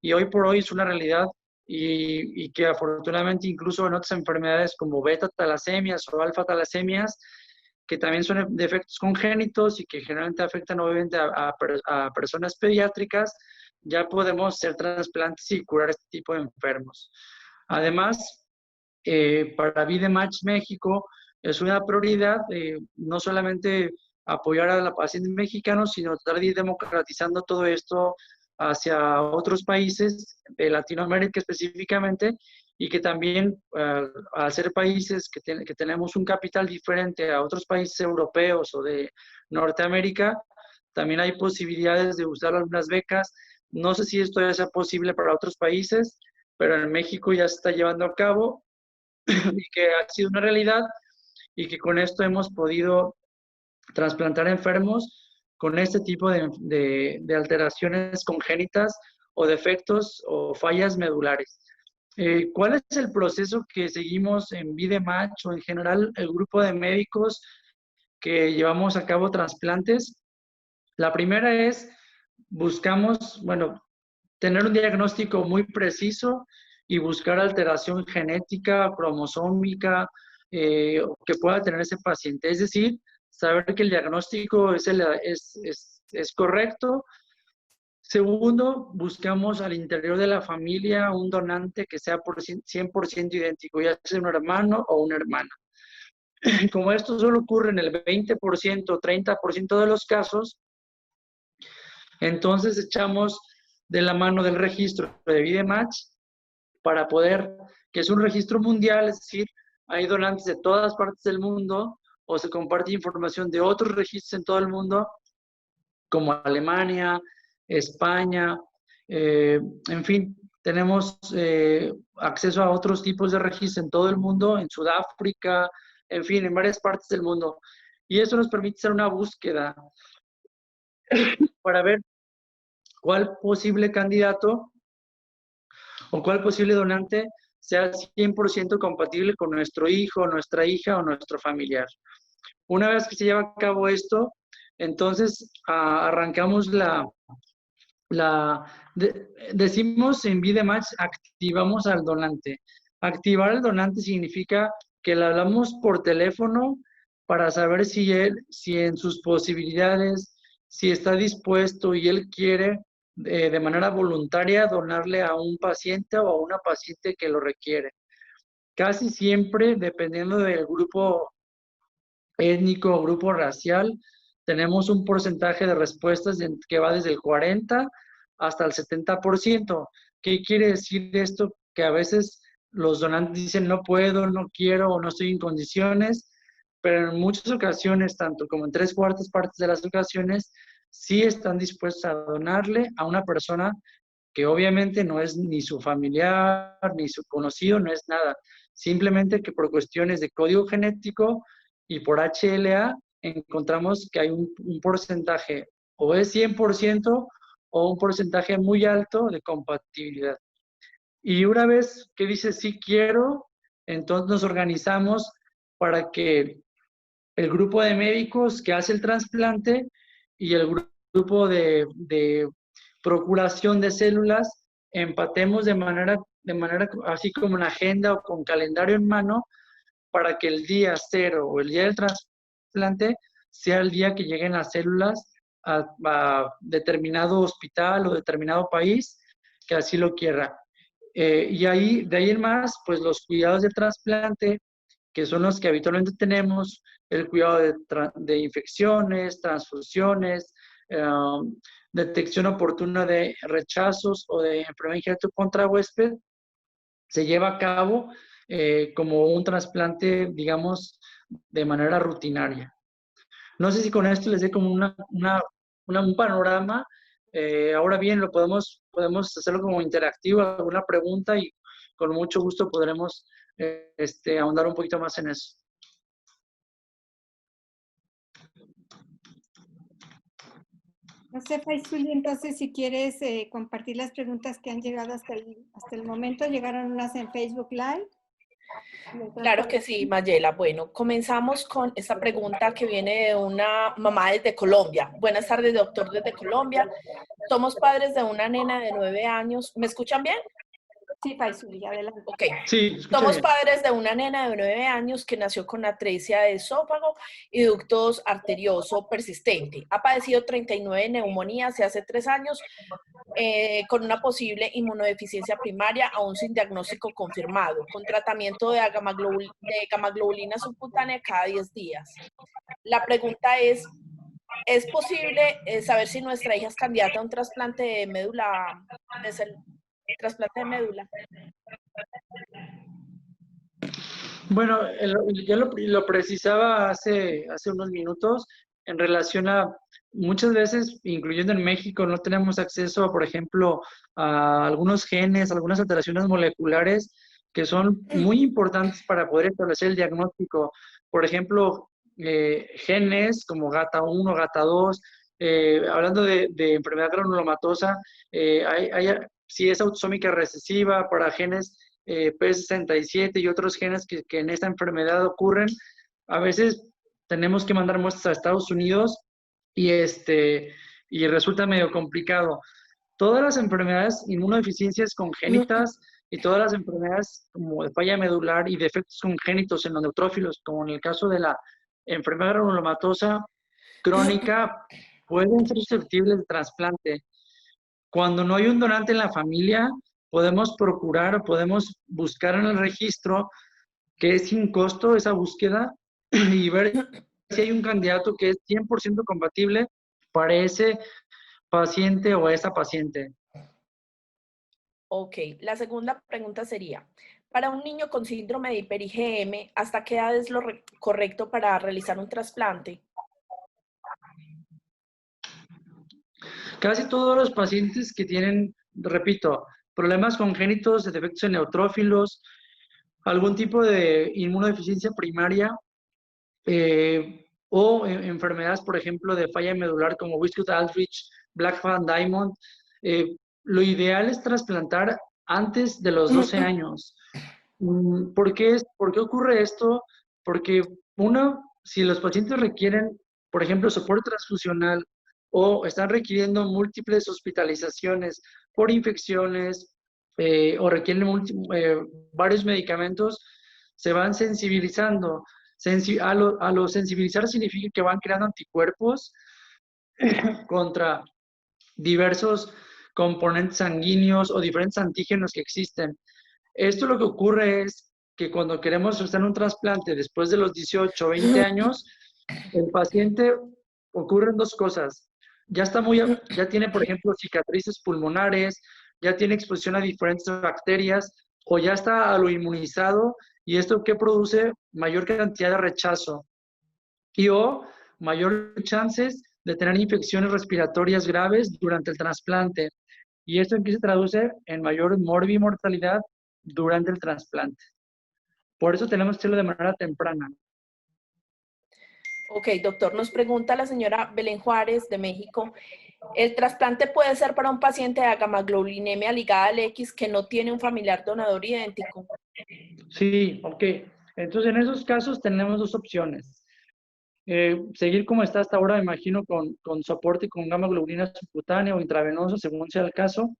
y hoy por hoy es una realidad y que afortunadamente incluso en otras enfermedades como beta talasemias o alfa talasemias, que también son defectos congénitos y que generalmente afectan obviamente a personas pediátricas, ya podemos hacer trasplantes y curar este tipo de enfermos. Además, para VideMatch México es una prioridad no solamente apoyar a la paciente mexicana, sino tratar de ir democratizando todo esto hacia otros países de Latinoamérica específicamente, y que también al ser países que tenemos un capital diferente a otros países europeos o de Norteamérica, también hay posibilidades de usar algunas becas. No sé si esto ya sea posible para otros países, pero en México ya se está llevando a cabo y que ha sido una realidad, y que con esto hemos podido trasplantar enfermos con este tipo de alteraciones congénitas o defectos o fallas medulares. ¿Cuál es el proceso que seguimos en VideMatch o en general el grupo de médicos que llevamos a cabo trasplantes? La primera es, buscamos, bueno, tener un diagnóstico muy preciso y buscar alteración genética, cromosómica, que pueda tener ese paciente. Es decir, saber que el diagnóstico es correcto. Segundo, buscamos al interior de la familia un donante que sea por 100% idéntico, ya sea un hermano o una hermana. Como esto solo ocurre en el 20%, 30% de los casos, entonces echamos de la mano del registro de VideMatch para poder, que es un registro mundial, es decir, hay donantes de todas partes del mundo, o se comparte información de otros registros en todo el mundo, como Alemania, España, en fin, tenemos acceso a otros tipos de registros en todo el mundo, en Sudáfrica, en fin, en varias partes del mundo. Y eso nos permite hacer una búsqueda para ver cuál posible candidato o cuál posible donante sea 100% compatible con nuestro hijo, nuestra hija o nuestro familiar. Una vez que se lleva a cabo esto, entonces arrancamos decimos en VideMatch, activamos al donante. Activar al donante significa que le hablamos por teléfono para saber si en sus posibilidades, si está dispuesto y él quiere de manera voluntaria donarle a un paciente o a una paciente que lo requiere. Casi siempre, dependiendo del grupo étnico o grupo racial, tenemos un porcentaje de respuestas que va desde el 40 hasta el 70%. ¿Qué quiere decir esto? Que a veces los donantes dicen no puedo, no quiero o no estoy en condiciones, pero en muchas ocasiones, tanto como en 3/4 partes de las ocasiones, sí están dispuestos a donarle a una persona que obviamente no es ni su familiar, ni su conocido, no es nada. Simplemente que por cuestiones de código genético y por HLA encontramos que hay un porcentaje o es 100% o un porcentaje muy alto de compatibilidad. Y una vez que dice sí quiero, entonces nos organizamos para que el grupo de médicos que hace el trasplante y el grupo de procuración de células empatemos de manera así como en agenda o con calendario en mano, para que el día cero o el día del trasplante sea el día que lleguen las células a determinado hospital o determinado país que así lo quiera. Y ahí, de ahí en más, pues los cuidados de trasplante, que son los que habitualmente tenemos, el cuidado de infecciones, transfusiones, detección oportuna de rechazos o de enfermedad ingesta contra huésped, se lleva a cabo como un trasplante, digamos, de manera rutinaria. No sé si con esto les dé como un panorama. Ahora bien, podemos hacerlo como interactivo, alguna pregunta, y con mucho gusto podremos ahondar un poquito más en eso. No sé, Faisuli, entonces si quieres compartir las preguntas que han llegado hasta el momento. Llegaron unas en Facebook Live Claro que sí, Mayela. Bueno, comenzamos con esta pregunta que viene de una mamá desde Colombia. Buenas tardes, doctor, desde Colombia. Somos padres de una nena de 9 años. ¿Me escuchan bien? Sí, Paisuli, adelante. Ok. Sí, escucha Somos bien. padres de una nena de 9 años que nació con atresia de esófago y ductos arterioso persistente. Ha padecido 39 neumonías hace 3 años con una posible inmunodeficiencia primaria, aún sin diagnóstico confirmado, con tratamiento de gamaglobulina subcutánea cada 10 días. La pregunta ¿es posible saber si nuestra hija es candidata a un trasplante de médula, trasplante de médula? Bueno, ya lo precisaba hace unos minutos en relación a muchas veces, incluyendo en México, no tenemos acceso, por ejemplo, a algunos genes, algunas alteraciones moleculares que son muy importantes para poder establecer el diagnóstico. Por ejemplo, genes como GATA1, GATA2, hablando de enfermedad granulomatosa, si es autosómica recesiva para genes P67 y otros genes que en esta enfermedad ocurren, a veces tenemos que mandar muestras a Estados Unidos y resulta medio complicado. Todas las enfermedades, inmunodeficiencias congénitas y todas las enfermedades como de falla medular y defectos congénitos en los neutrófilos, como en el caso de la enfermedad granulomatosa crónica, pueden ser susceptibles de trasplante. Cuando no hay un donante en la familia, podemos procurar o podemos buscar en el registro que es sin costo esa búsqueda y ver si hay un candidato que es 100% compatible para ese paciente o esa paciente. Ok, la segunda pregunta sería, para un niño con síndrome de hiper-IgM, ¿hasta qué edad es lo correcto para realizar un trasplante? Casi todos los pacientes que tienen, repito, problemas congénitos, defectos en neutrófilos, algún tipo de inmunodeficiencia primaria o enfermedades, por ejemplo, de falla medular como Wiskott-Aldrich, Black-Van Diamond, lo ideal es trasplantar antes de los 12 años. ¿Por qué ocurre esto? Porque uno, si los pacientes requieren, por ejemplo, soporte transfusional o están requiriendo múltiples hospitalizaciones por infecciones o requieren varios medicamentos, se van sensibilizando. A lo sensibilizar significa que van creando anticuerpos contra diversos componentes sanguíneos o diferentes antígenos que existen. Esto lo que ocurre es que cuando queremos hacer un trasplante después de los 18 o 20 años, el paciente ocurren dos cosas. Ya tiene, por ejemplo, cicatrices pulmonares, ya tiene exposición a diferentes bacterias o ya está aloinmunizado y esto que produce mayor cantidad de rechazo y o mayor chances de tener infecciones respiratorias graves durante el trasplante. ¿Y esto en qué se traduce? En mayor mortalidad durante el trasplante. Por eso tenemos que hacerlo de manera temprana. Ok, doctor, nos pregunta la señora Belén Juárez de México. ¿El trasplante puede ser para un paciente de gamaglobulinemia ligada al X que no tiene un familiar donador idéntico? Sí, ok. Entonces, en esos casos tenemos dos opciones. Seguir como está hasta ahora, me imagino, con soporte con gamma globulina subcutánea o intravenoso, según sea el caso,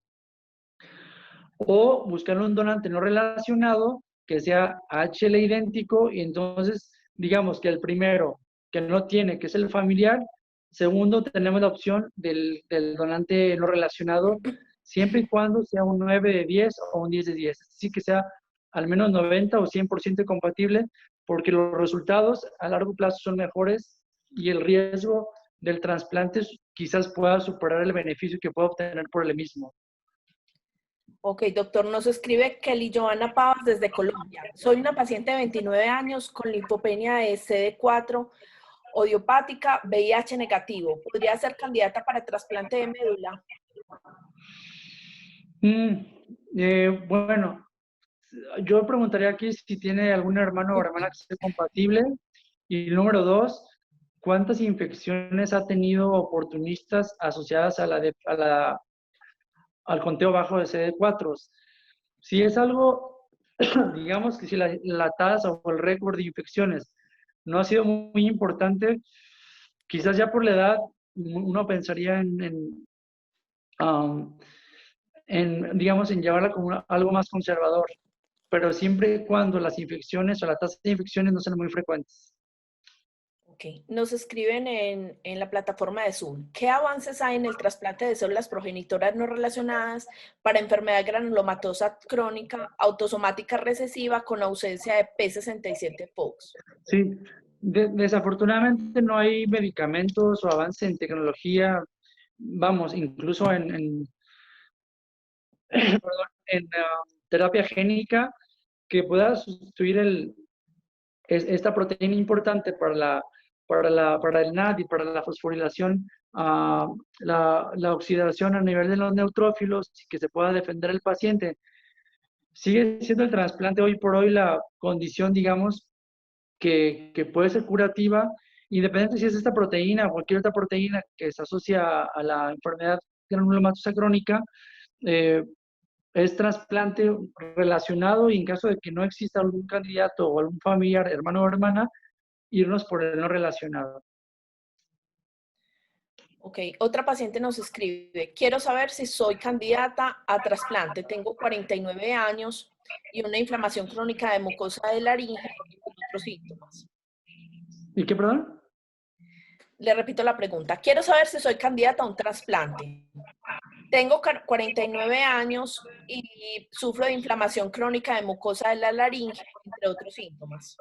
o buscar un donante no relacionado que sea HL idéntico y entonces, digamos que el primero que no tiene, que es el familiar, segundo, tenemos la opción del donante no relacionado, siempre y cuando sea un 9 de 10 o un 10 de 10, así que sea al menos 90 o 100% compatible, porque los resultados a largo plazo son mejores y el riesgo del trasplante quizás pueda superar el beneficio que pueda obtener por el mismo. Ok, doctor, nos escribe Kelly Joana Pavas desde Colombia. Soy una paciente de 29 años con linfopenia de CD4, idiopática, VIH negativo. ¿Podría ser candidata para trasplante de médula? Bueno, yo preguntaría aquí si tiene algún hermano o hermana que sea compatible. Y número dos, ¿cuántas infecciones ha tenido oportunistas asociadas al conteo bajo de CD4? Si es algo digamos que si la tasa o el récord de infecciones no ha sido muy importante, quizás ya por la edad uno pensaría um, digamos, en llevarla como algo más conservador, pero siempre y cuando las infecciones o la tasa de infecciones no sean muy frecuentes. Ok, nos escriben en la plataforma de Zoom. ¿Qué avances hay en el trasplante de células progenitoras no relacionadas para enfermedad granulomatosa crónica autosomática recesiva con ausencia de P67-FOX? Sí, desafortunadamente no hay medicamentos o avance en tecnología, vamos, incluso perdón, en terapia génica que pueda sustituir esta proteína importante para el NAD y para la fosforilación, la oxidación a nivel de los neutrófilos y que se pueda defender el paciente. Sigue siendo el trasplante hoy por hoy la condición, digamos, que puede ser curativa, independiente si es esta proteína o cualquier otra proteína que se asocia a la enfermedad granulomatosa crónica. Es trasplante relacionado y en caso de que no exista algún candidato o algún familiar, hermano o hermana, irnos por el no relacionado. Ok, otra paciente nos escribe, quiero saber si soy candidata a trasplante. Tengo 49 años y una inflamación crónica de mucosa de laringe y con otros síntomas. ¿Y qué, perdón? Le repito la pregunta. Quiero saber si soy candidata a un trasplante. Tengo 49 años y sufro de inflamación crónica de mucosa de la laringe, entre otros síntomas.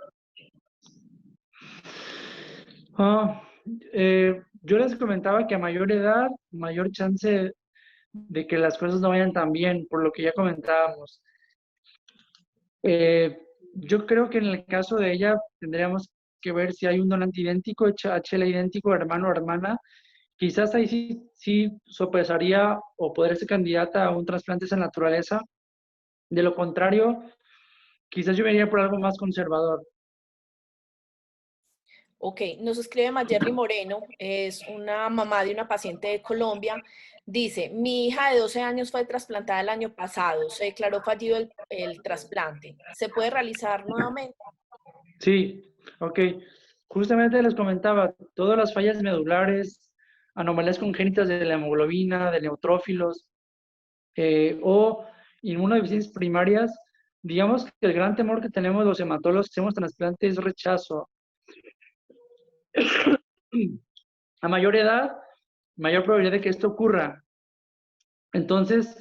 Yo les comentaba que a mayor edad, mayor chance de que las cosas no vayan tan bien, por lo que ya comentábamos. Yo creo que en el caso de ella tendríamos que ver si hay un donante idéntico, HL idéntico, hermano o hermana. Quizás ahí sí sopesaría o podría ser candidata a un trasplante de esa naturaleza. De lo contrario, quizás yo me iría por algo más conservador. Ok, nos escribe Mayerly Moreno, es una mamá de una paciente de Colombia. Dice, mi hija de 12 años fue trasplantada el año pasado, se declaró fallido el trasplante. ¿Se puede realizar nuevamente? Sí, ok. Justamente les comentaba, todas las fallas medulares, anomalías congénitas de la hemoglobina, de neutrófilos o inmunodeficiencias primarias, digamos que el gran temor que tenemos los hematólogos que hacemos trasplante es rechazo. A mayor edad, mayor probabilidad de que esto ocurra. Entonces,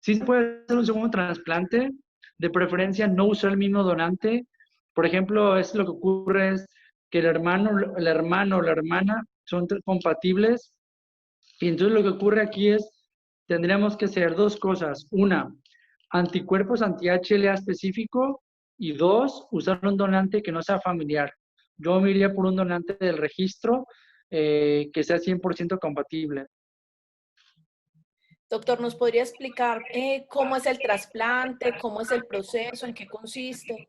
sí se puede hacer un segundo trasplante, de preferencia no usar el mismo donante. Por ejemplo, es lo que ocurre es que el hermano o la hermana son compatibles. Y entonces lo que ocurre aquí es, tendríamos que hacer dos cosas. Una, anticuerpos anti-HLA específico. Y dos, usar un donante que no sea familiar. Yo me iría por un donante del registro que sea 100% compatible. Doctor, ¿nos podría explicar cómo es el trasplante, cómo es el proceso, en qué consiste?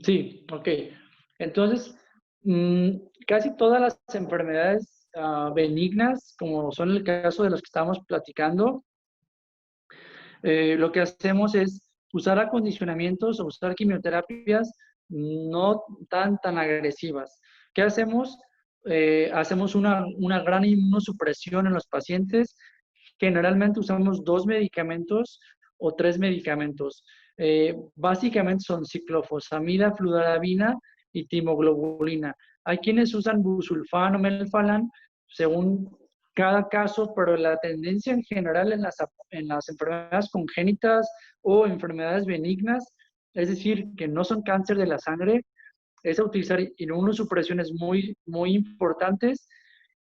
Sí, ok. Entonces, casi todas las enfermedades benignas, como son el caso de los que estamos platicando, lo que hacemos es usar acondicionamientos o usar quimioterapias no tan agresivas. ¿Qué hacemos? Hacemos una gran inmunosupresión en los pacientes. Generalmente usamos 2 medicamentos o 3 medicamentos. Básicamente son ciclofosfamida, fludarabina y timoglobulina. Hay quienes usan busulfán o melphalan según cada caso, pero la tendencia en general en las enfermedades congénitas o enfermedades benignas, es decir, que no son cáncer de la sangre, es a utilizar inmunosupresiones muy importantes,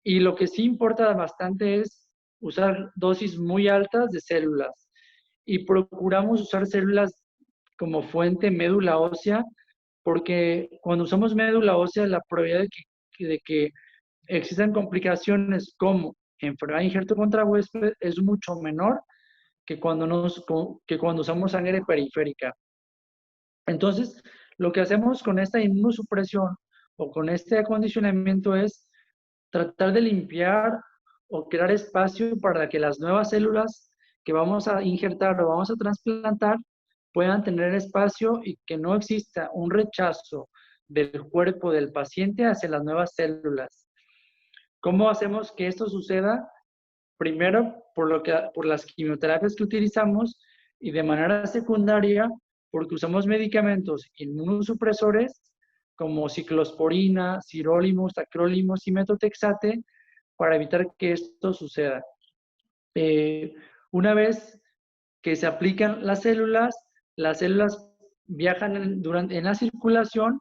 y lo que sí importa bastante es usar dosis muy altas de células, y procuramos usar células como fuente médula ósea, porque cuando usamos médula ósea la probabilidad de que existan complicaciones como enfermedad de injerto contra huésped es mucho menor que cuando usamos sangre periférica. Entonces, lo que hacemos con esta inmunosupresión o con este acondicionamiento es tratar de limpiar o crear espacio para que las nuevas células que vamos a injertar o vamos a trasplantar puedan tener espacio y que no exista un rechazo del cuerpo del paciente hacia las nuevas células. ¿Cómo hacemos que esto suceda? Primero, por las quimioterapias que utilizamos y de manera secundaria, porque usamos medicamentos inmunosupresores como ciclosporina, sirolimus, tacrolimus y metotrexate para evitar que esto suceda. Una vez que se aplican las células viajan en la circulación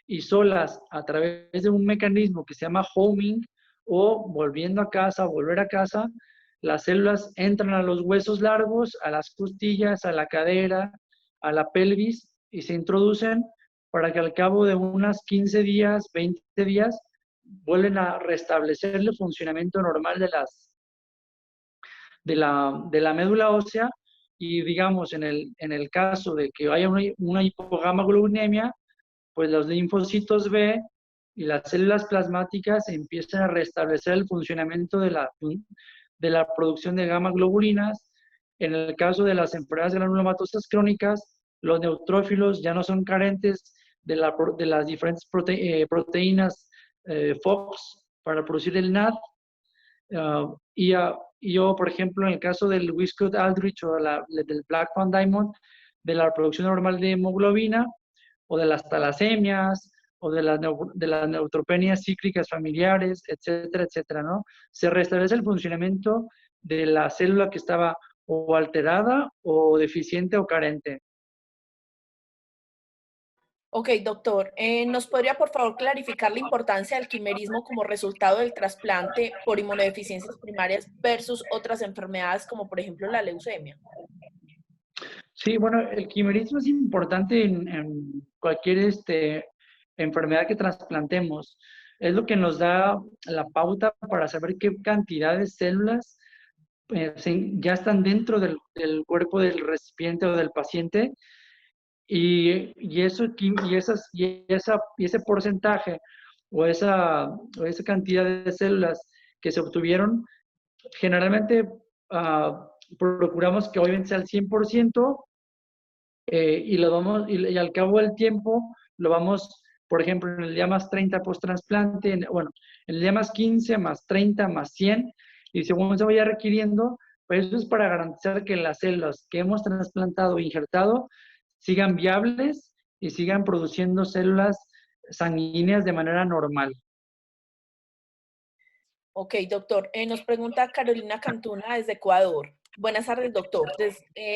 y solas a través de un mecanismo que se llama homing o volviendo a casa, volver a casa, las células entran a los huesos largos, a las costillas, a la cadera, a la pelvis y se introducen para que al cabo de unas 15 días, 20 días, vuelven a restablecer el funcionamiento normal de la médula ósea y digamos en el caso de que haya una hipogamaglobulinemia, pues los linfocitos B y las células plasmáticas empiezan a restablecer el funcionamiento de la producción de gamma globulinas. En el caso de las enfermedades granulomatosas crónicas, los neutrófilos ya no son carentes de las diferentes proteínas FOX para producir el NAD. Y yo, por ejemplo, en el caso del Wiskott-Aldrich o del Black-Van Diamond, de la producción normal de hemoglobina, o de las talasemias, o de las neutropenias cíclicas familiares, etcétera, etcétera, ¿no? Se restablece el funcionamiento de la célula que estaba o alterada, o deficiente, o carente. Ok, doctor, ¿nos podría por favor clarificar la importancia del quimerismo como resultado del trasplante por inmunodeficiencias primarias versus otras enfermedades como por ejemplo la leucemia? Sí, bueno, el quimerismo es importante en cualquier enfermedad que trasplantemos. Es lo que nos da la pauta para saber qué cantidad de células ya están dentro del cuerpo del recipiente o del paciente y ese porcentaje o esa cantidad de células que se obtuvieron, generalmente procuramos que obviamente sea al 100%, y al cabo del tiempo lo vamos, por ejemplo, en el día más 30 post-trasplante, bueno, en el día más 15, más 30, más 100, y según se vaya requiriendo, pues eso es para garantizar que las células que hemos trasplantado e injertado sigan viables y sigan produciendo células sanguíneas de manera normal. Ok, doctor. Nos pregunta Carolina Cantuna desde Ecuador. Buenas tardes, doctor.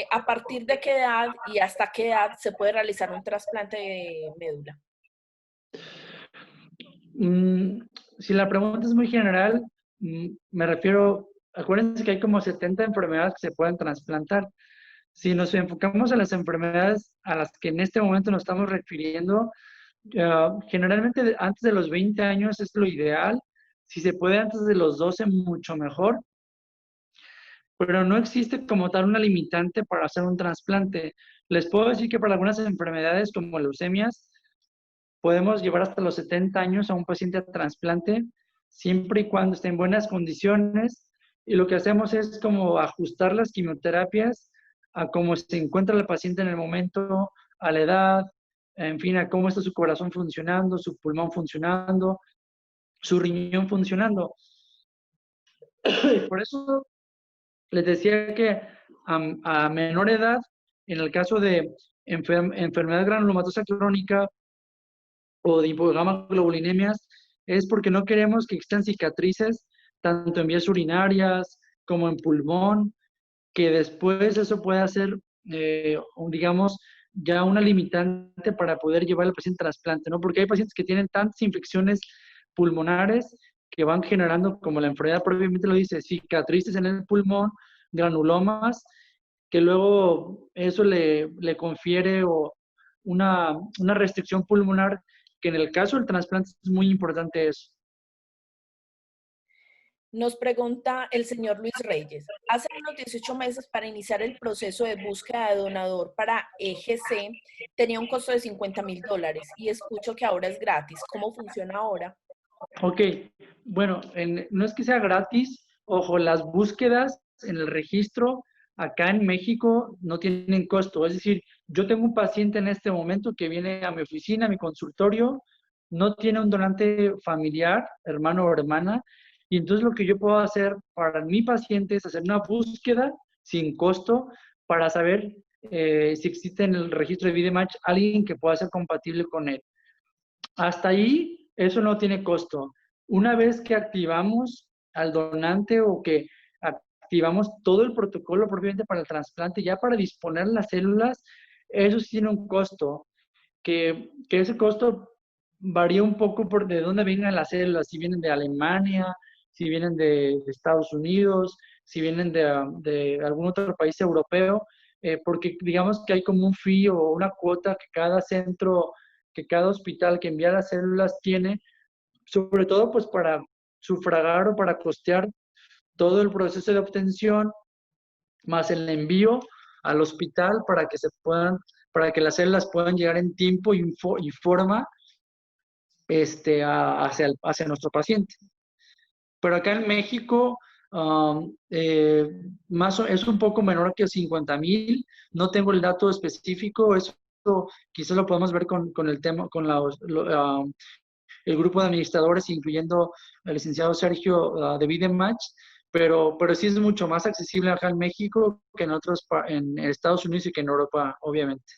¿A partir de qué edad y hasta qué edad se puede realizar un trasplante de médula? Si la pregunta es muy general, me refiero, acuérdense que hay como 70 enfermedades que se pueden trasplantar. Si nos enfocamos a las enfermedades a las que en este momento nos estamos refiriendo, generalmente antes de los 20 años es lo ideal. Si se puede antes de los 12, mucho mejor. Pero no existe como tal una limitante para hacer un trasplante. Les puedo decir que para algunas enfermedades como leucemias, podemos llevar hasta los 70 años a un paciente a trasplante, siempre y cuando esté en buenas condiciones. Y lo que hacemos es como ajustar las quimioterapias a cómo se encuentra el paciente en el momento, a la edad, en fin, a cómo está su corazón funcionando, su pulmón funcionando, su riñón funcionando. Por eso les decía que a menor edad, en el caso de enfermedad granulomatosa crónica o de hipogamaglobulinemias, es porque no queremos que existan cicatrices tanto en vías urinarias como en pulmón, que después eso pueda ser, digamos, ya una limitante para poder llevar al paciente a trasplante, ¿no? Porque hay pacientes que tienen tantas infecciones pulmonares que van generando, como la enfermedad propiamente lo dice, cicatrices en el pulmón, granulomas, que luego eso le confiere una restricción pulmonar, que en el caso del trasplante es muy importante eso. Nos pregunta el señor Luis Reyes. Hace unos 18 meses, para iniciar el proceso de búsqueda de donador para EGC, tenía un costo de $50,000 y escucho que ahora es gratis. ¿Cómo funciona ahora? Ok, bueno, no es que sea gratis. Ojo, las búsquedas en el registro acá en México no tienen costo. Es decir, yo tengo un paciente en este momento que viene a mi oficina, a mi consultorio, no tiene un donante familiar, hermano o hermana, y entonces lo que yo puedo hacer para mi paciente es hacer una búsqueda sin costo para saber si existe en el registro de VideMatch alguien que pueda ser compatible con él. Hasta ahí, eso no tiene costo. Una vez que activamos al donante o que activamos todo el protocolo propiamente para el trasplante, ya para disponer las células, eso sí tiene un costo, que ese costo varía un poco por de dónde vienen las células, si vienen de Alemania, si vienen de Estados Unidos, si vienen de algún otro país europeo, porque digamos que hay como un fee o una cuota que cada centro, que cada hospital que envía las células tiene, sobre todo pues para sufragar o para costear todo el proceso de obtención, más el envío al hospital para que las células puedan llegar en tiempo y forma hacia nuestro paciente. Pero acá en México es un poco menor que 50,000. No tengo el dato específico, eso quizás lo podemos ver con el tema, con el grupo de administradores, incluyendo el licenciado Sergio de VideMatch, pero sí es mucho más accesible acá en México que en Estados Unidos y que en Europa, obviamente.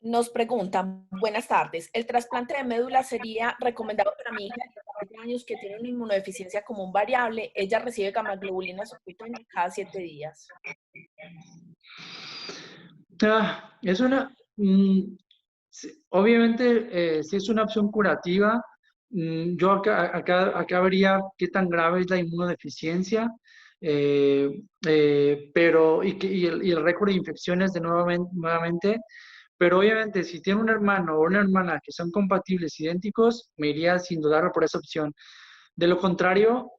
Nos preguntan, buenas tardes, ¿el trasplante de médula sería recomendado para mi hija de 14 años que tiene una inmunodeficiencia común variable? Ella recibe gamma-globulina subcutánea cada 7 días. Es una... obviamente, si es una opción curativa, yo acá vería qué tan grave es la inmunodeficiencia, pero y el récord de infecciones nuevamente, pero obviamente si tiene un hermano o una hermana que son compatibles, idénticos, me iría sin dudarlo por esa opción. De lo contrario,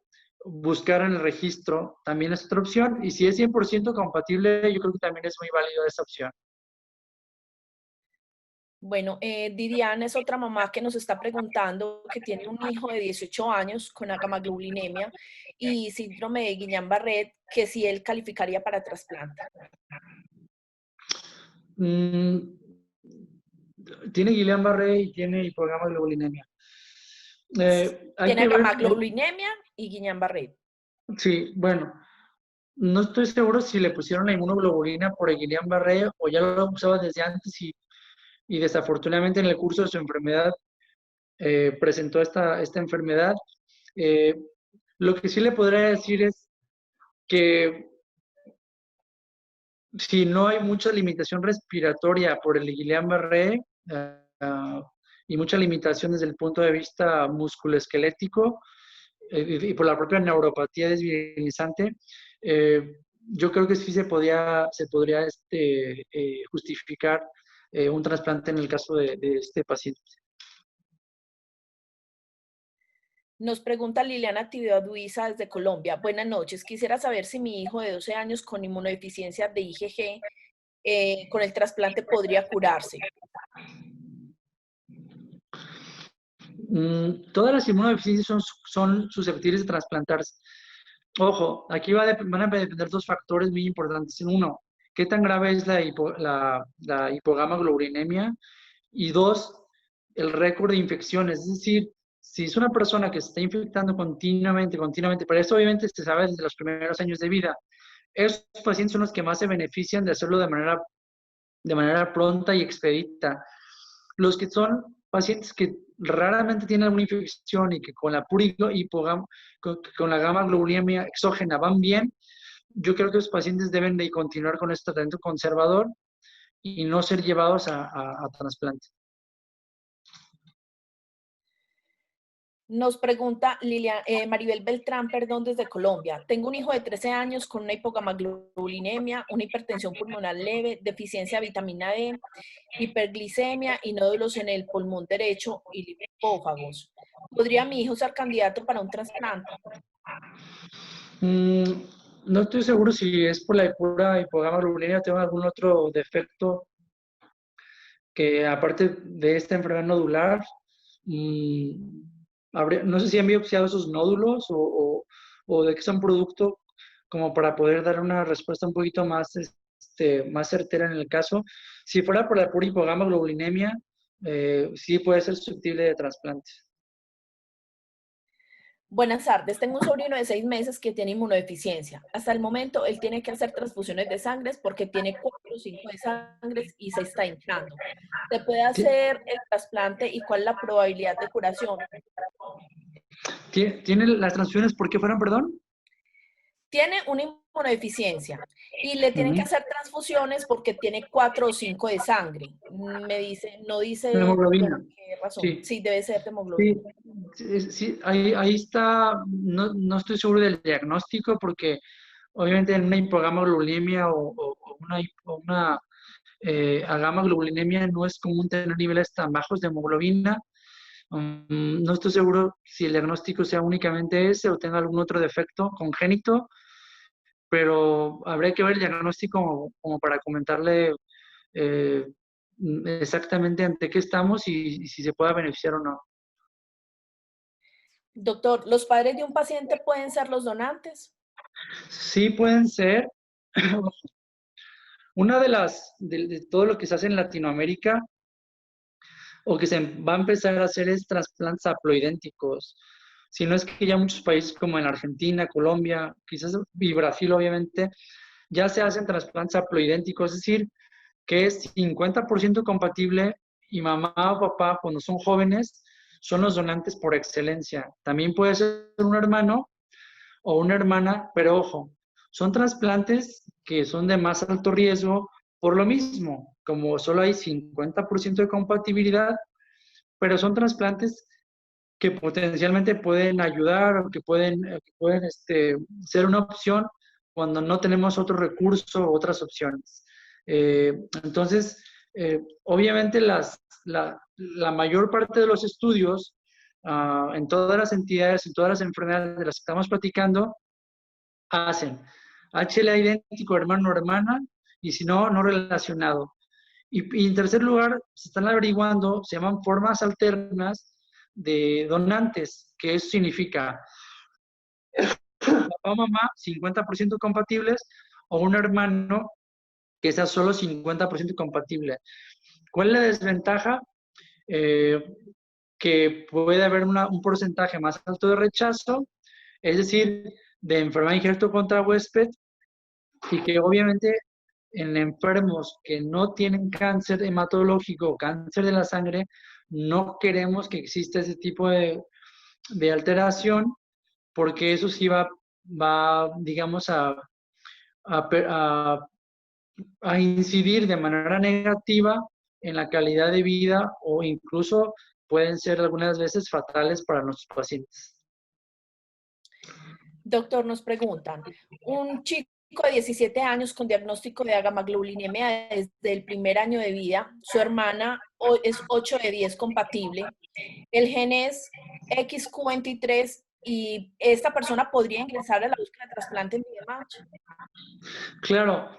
buscar en el registro también es otra opción, y si es 100% compatible, yo creo que también es muy válido esa opción. Bueno, Didiana es otra mamá que nos está preguntando que tiene un hijo de 18 años con agamaglobulinemia y síndrome de Guillain-Barré, que si él calificaría para trasplante. Tiene Guillain-Barré y tiene hipogamaglobulinemia. Tiene agamaglobulinemia y Guillain-Barré. Sí, bueno, no estoy seguro si le pusieron la inmunoglobulina por el Guillain-Barré o ya lo usaba desde antes y desafortunadamente en el curso de su enfermedad presentó esta enfermedad. Lo que sí le podría decir es que si no hay mucha limitación respiratoria por el Guillain-Barré y mucha limitación desde el punto de vista musculoesquelético y por la propia neuropatía desvirilizante, yo creo que sí se podría justificar un trasplante en el caso de este paciente. Nos pregunta Liliana Tibio Duiza desde Colombia. Buenas noches. Quisiera saber si mi hijo de 12 años con inmunodeficiencia de IgG con el trasplante podría curarse. Todas las inmunodeficiencias son susceptibles de trasplantarse. Ojo, aquí van a depender dos factores muy importantes. Uno, qué tan grave es la hipogamaglobulinemia. Y dos, el récord de infecciones. Es decir, si es una persona que se está infectando continuamente, pero esto obviamente se sabe desde los primeros años de vida, esos pacientes son los que más se benefician de hacerlo de manera pronta y expedita. Los que son pacientes que raramente tienen alguna infección y que con la pura con la gamma-globulinemia exógena van bien, yo creo que los pacientes deben de continuar con este tratamiento conservador y no ser llevados a trasplante. Nos pregunta Maribel Beltrán, desde Colombia. Tengo un hijo de 13 años con una hipogamaglobulinemia, una hipertensión pulmonar leve, deficiencia de vitamina D, hiperglicemia y nódulos en el pulmón derecho y lipófagos. ¿Podría mi hijo ser candidato para un trasplante? No estoy seguro si es por la pura hipogamaglobulinemia o tengo algún otro defecto que aparte de esta enfermedad nodular, no sé si han biopsiado esos nódulos o de qué son producto, como para poder dar una respuesta un poquito más, más certera en el caso. Si fuera por la pura hipogamaglobulinemia, sí puede ser susceptible de trasplante. Buenas tardes, tengo un sobrino de 6 meses que tiene inmunodeficiencia. Hasta el momento él tiene que hacer transfusiones de sangre porque tiene 4 o 5 de sangre y se está hinchando. ¿Se puede hacer el trasplante y cuál es la probabilidad de curación? ¿Tiene las transfusiones por qué fueron, perdón? Tiene una inmunodeficiencia y le tienen que hacer transfusiones porque tiene 4 o 5 de sangre. Me dice, no dice Hemoglobina. por qué razón. Sí. Sí, debe ser de hemoglobina. Sí, ahí está, no estoy seguro del diagnóstico porque obviamente en una hipogamaglobulinemia o una agamaglobulinemia no es común tener niveles tan bajos de hemoglobina. No estoy seguro si el diagnóstico sea únicamente ese o tenga algún otro defecto congénito, pero habría que ver el diagnóstico como para comentarle eh, exactamente ante qué estamos y si se pueda beneficiar o no. Doctor, ¿los padres de un paciente pueden ser los donantes? Sí pueden ser. Una de todo lo que se hace en Latinoamérica o que se va a empezar a hacer es trasplantes haploidénticos. Si no es que ya muchos países como en Argentina, Colombia, quizás y Brasil obviamente, ya se hacen trasplantes haploidénticos, es decir, que es 50% compatible y mamá o papá cuando son jóvenes son los donantes por excelencia. También puede ser un hermano o una hermana, pero ojo, son trasplantes que son de más alto riesgo por lo mismo, como solo hay 50% de compatibilidad, pero son trasplantes que potencialmente pueden ayudar o que pueden ser una opción cuando no tenemos otro recurso o otras opciones. Entonces, obviamente la mayor parte de los estudios en todas las entidades, en todas las enfermedades de las que estamos platicando, hacen HLA idéntico hermano o hermana y si no, no relacionado. Y en tercer lugar, se están averiguando, se llaman formas alternas de donantes, que eso significa papá o mamá 50% compatibles o un hermano que sea solo 50% compatible. ¿Cuál es la desventaja? Que puede haber un porcentaje más alto de rechazo, es decir, de enfermedad injerto contra huésped, y que obviamente en enfermos que no tienen cáncer hematológico o cáncer de la sangre, no queremos que exista ese tipo de alteración, porque eso sí va digamos, a incidir de manera negativa en la calidad de vida o incluso pueden ser algunas veces fatales para nuestros pacientes. Doctor, nos preguntan, un chico de 17 años con diagnóstico de agamaglobulinemia desde el primer año de vida, su hermana es 8 de 10 compatible, el gen es XQ23 y esta persona podría ingresar a la búsqueda de trasplante en VIDEMATCH. Claro,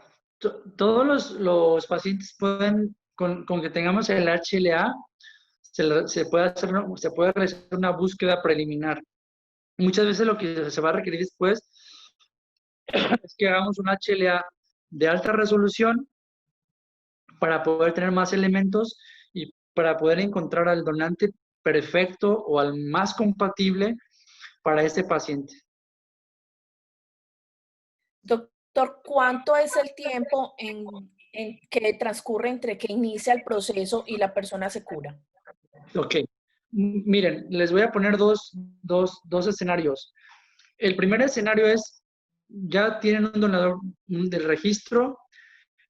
todos los pacientes pueden, con que tengamos el HLA, se puede realizar una búsqueda preliminar. Muchas veces lo que se va a requerir después es que hagamos un HLA de alta resolución para poder tener más elementos y para poder encontrar al donante perfecto o al más compatible para este paciente. Doctor, ¿cuánto es el tiempo en que transcurre entre que inicia el proceso y la persona se cura? Ok. Miren, les voy a poner dos escenarios. El primer escenario es, ya tienen un donador del registro,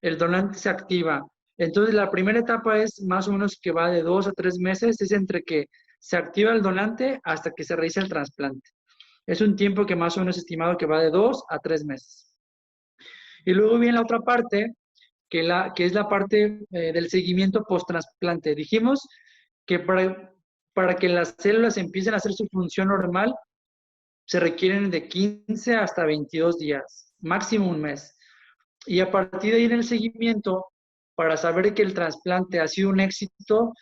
el donante se activa. Entonces, la primera etapa es más o menos que va de 2 a 3 meses, es entre que se activa el donante hasta que se realiza el trasplante. Es un tiempo que más o menos estimado que va de 2 a 3 meses. Y luego viene la otra parte, que es la parte del seguimiento post-trasplante. Dijimos que para que las células empiecen a hacer su función normal, se requieren de 15 hasta 22 días, máximo un mes. Y a partir de ahí en el seguimiento, para saber que el trasplante ha sido un éxito,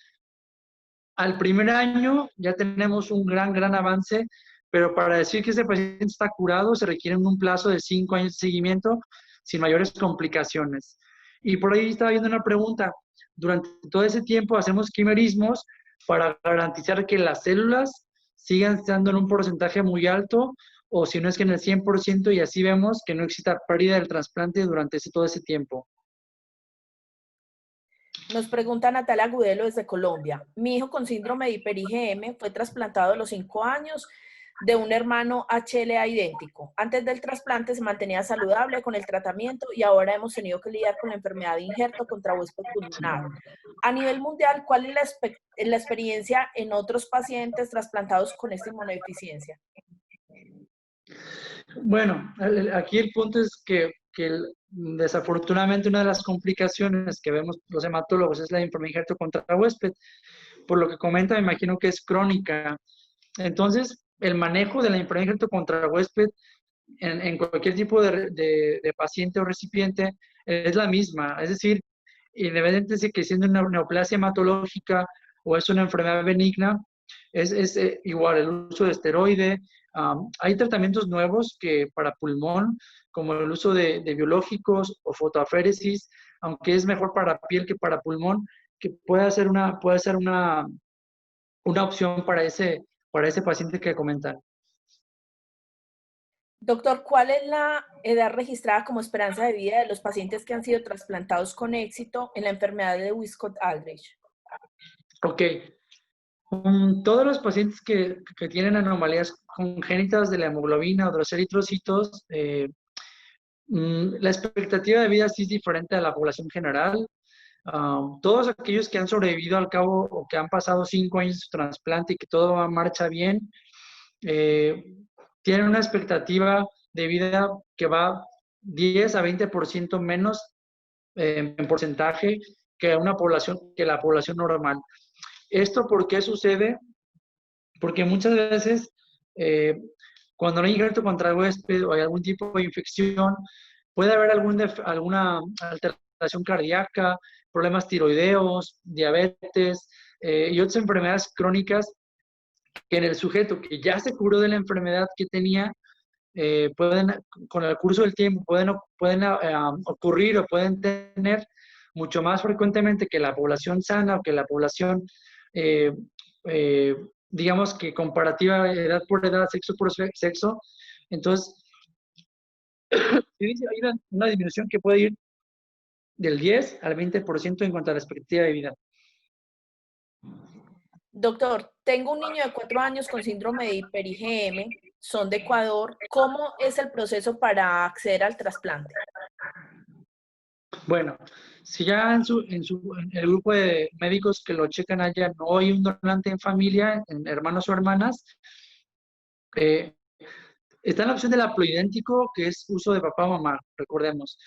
al primer año ya tenemos un gran avance pero para decir que ese paciente está curado se requiere un plazo de 5 años de seguimiento sin mayores complicaciones. Y por ahí estaba viendo una pregunta. Durante todo ese tiempo hacemos quimerismos para garantizar que las células sigan estando en un porcentaje muy alto, o si no es que en el 100%, y así vemos que no exista pérdida del trasplante durante todo ese tiempo. Nos pregunta Natalia Agudelo desde Colombia. Mi hijo con síndrome de hiper-IgM fue trasplantado a los 5 años de un hermano HLA idéntico. Antes del trasplante se mantenía saludable con el tratamiento y ahora hemos tenido que lidiar con la enfermedad de injerto contra huésped pulmonar. A nivel mundial, ¿cuál es la experiencia en otros pacientes trasplantados con esta inmunodeficiencia? Bueno, aquí el punto es que desafortunadamente una de las complicaciones que vemos los hematólogos es la enfermedad de injerto contra huésped. Por lo que comenta, me imagino que es crónica. Entonces, el manejo de la enfermedad de injerto contra huésped en cualquier tipo de paciente o recipiente es la misma. Es decir, independientemente de que siendo una neoplasia hematológica o es una enfermedad benigna, es igual el uso de esteroide. Hay tratamientos nuevos que para pulmón, como el uso de biológicos o fotoaféresis, aunque es mejor para piel que para pulmón, que puede ser una opción para ese paciente que comentan. Doctor, ¿cuál es la edad registrada como esperanza de vida de los pacientes que han sido trasplantados con éxito en la enfermedad de Wiskott-Aldrich? Ok. Todos los pacientes que tienen anomalías congénitas de la hemoglobina o de los eritrocitos, la expectativa de vida sí es diferente a la población general. Todos aquellos que han sobrevivido al cabo o que han pasado 5 años de su trasplante y que todo marcha bien, tienen una expectativa de vida que va 10 a 20% menos en porcentaje que la población normal. ¿Esto por qué sucede? Porque muchas veces cuando no hay injerto contra el huésped o hay algún tipo de infección, puede haber alguna alteración cardíaca, problemas tiroideos, diabetes y otras enfermedades crónicas que en el sujeto que ya se curó de la enfermedad que tenía, con el curso del tiempo, pueden ocurrir o pueden tener mucho más frecuentemente que la población sana o que la población, eh, eh, digamos que comparativa edad por edad, sexo por sexo. Entonces, hay una disminución que puede ir del 10 al 20% en cuanto a la expectativa de vida. Doctor, tengo un niño de 4 años con síndrome de hiper-IgM, son de Ecuador. ¿Cómo es el proceso para acceder al trasplante? Bueno, si ya en el grupo de médicos que lo checan allá no hay un donante en familia, en hermanos o hermanas, está la opción del haploidéntico, que es uso de papá o mamá, recordemos.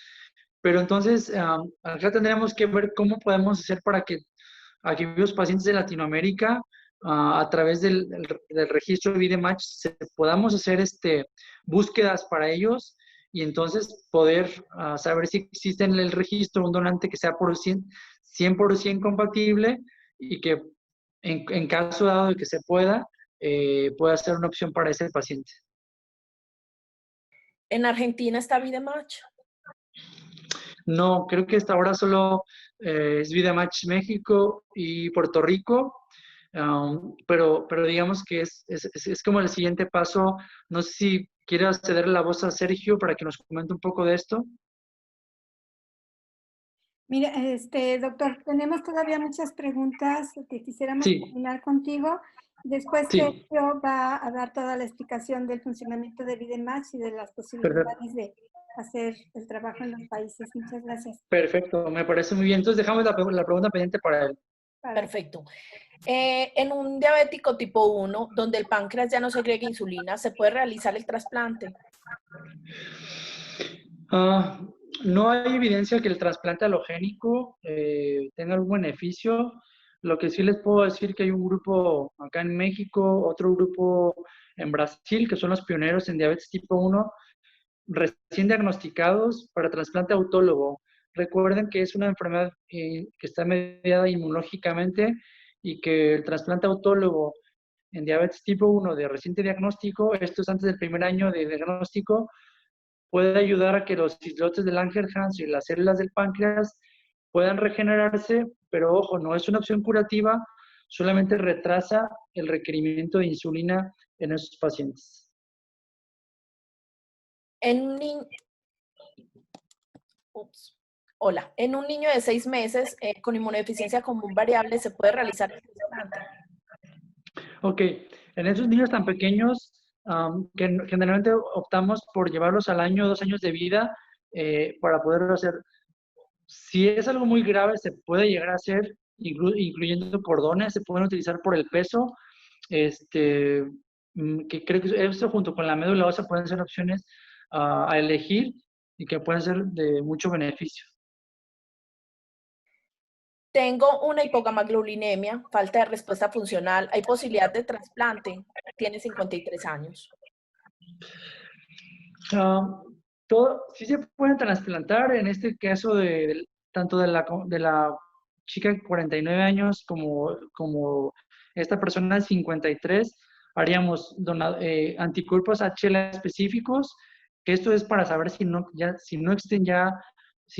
Pero entonces, acá tendríamos que ver cómo podemos hacer para que aquellos pacientes de Latinoamérica, a través del registro de VideMatch, podamos hacer búsquedas para ellos y entonces poder saber si existe en el registro un donante que sea por 100% compatible y que en caso dado de que se pueda ser una opción para ese paciente. ¿En Argentina está VideMatch? No, creo que hasta ahora solo es VideMatch México y Puerto Rico, pero digamos que es como el siguiente paso. No sé si quieras ceder la voz a Sergio para que nos comente un poco de esto. Mira, doctor, tenemos todavía muchas preguntas que quisiéramos Sí, terminar contigo. Después sí, Sergio va a dar toda la explicación del funcionamiento de VideMatch y de las posibilidades de hacer el trabajo en los países. Muchas gracias. perfecto, me parece muy bien. Entonces dejamos la pregunta pendiente para él. Perfecto. En un diabético tipo 1, donde el páncreas ya no segrega insulina, ¿se puede realizar el trasplante? No hay evidencia que el trasplante halogénico tenga algún beneficio. Lo que sí les puedo decir que hay un grupo acá en México, otro grupo en Brasil, que son los pioneros en diabetes tipo 1, recién diagnosticados para trasplante autólogo. Recuerden que es una enfermedad que está mediada inmunológicamente y que el trasplante autólogo en diabetes tipo 1 de reciente diagnóstico, esto es antes del primer año de diagnóstico, puede ayudar a que los islotes de Langerhans y las células del páncreas puedan regenerarse, pero ojo, no es una opción curativa, solamente retrasa el requerimiento de insulina en esos pacientes. En un niño, en un niño de 6 meses con inmunodeficiencia común variable, ¿se puede realizar el trasplante? Ok, en esos niños tan pequeños, que generalmente optamos por llevarlos al año, 2 años de vida para poderlo hacer. Si es algo muy grave, se puede llegar a hacer, incluyendo cordones, se pueden utilizar por el peso, que creo que esto junto con la médula ósea pueden ser opciones a elegir y que pueden ser de mucho beneficio. Tengo una hipogamaglobulinemia, falta de respuesta funcional. ¿Hay posibilidad de trasplante? Tiene 53 años. Sí se pueden trasplantar, en este caso tanto de la chica de 49 años como esta persona de 53, haríamos anticuerpos HLA específicos, que esto es para saber si no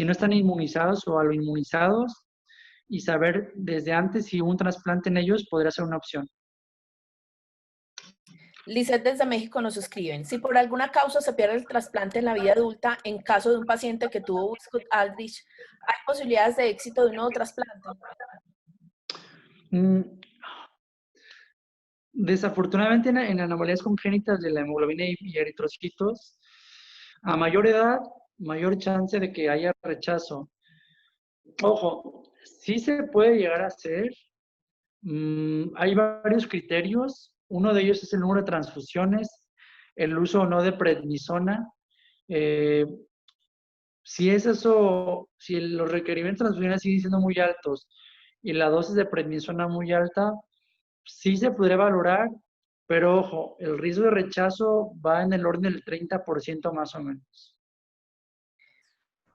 están inmunizados o aloinmunizados, y saber desde antes si un trasplante en ellos podría ser una opción. Lisette desde México nos escriben, si por alguna causa se pierde el trasplante en la vida adulta, en caso de un paciente que tuvo Wiskott-Aldrich, ¿hay posibilidades de éxito de un nuevo trasplante? Desafortunadamente en anomalías congénitas de la hemoglobina y eritrocitos, a mayor edad, mayor chance de que haya rechazo. Ojo, sí se puede llegar a hacer. Hay varios criterios. Uno de ellos es el número de transfusiones, el uso o no de prednisona. Si los requerimientos de transfusiones siguen siendo muy altos y la dosis de prednisona muy alta, sí se podría valorar, pero ojo, el riesgo de rechazo va en el orden del 30% más o menos.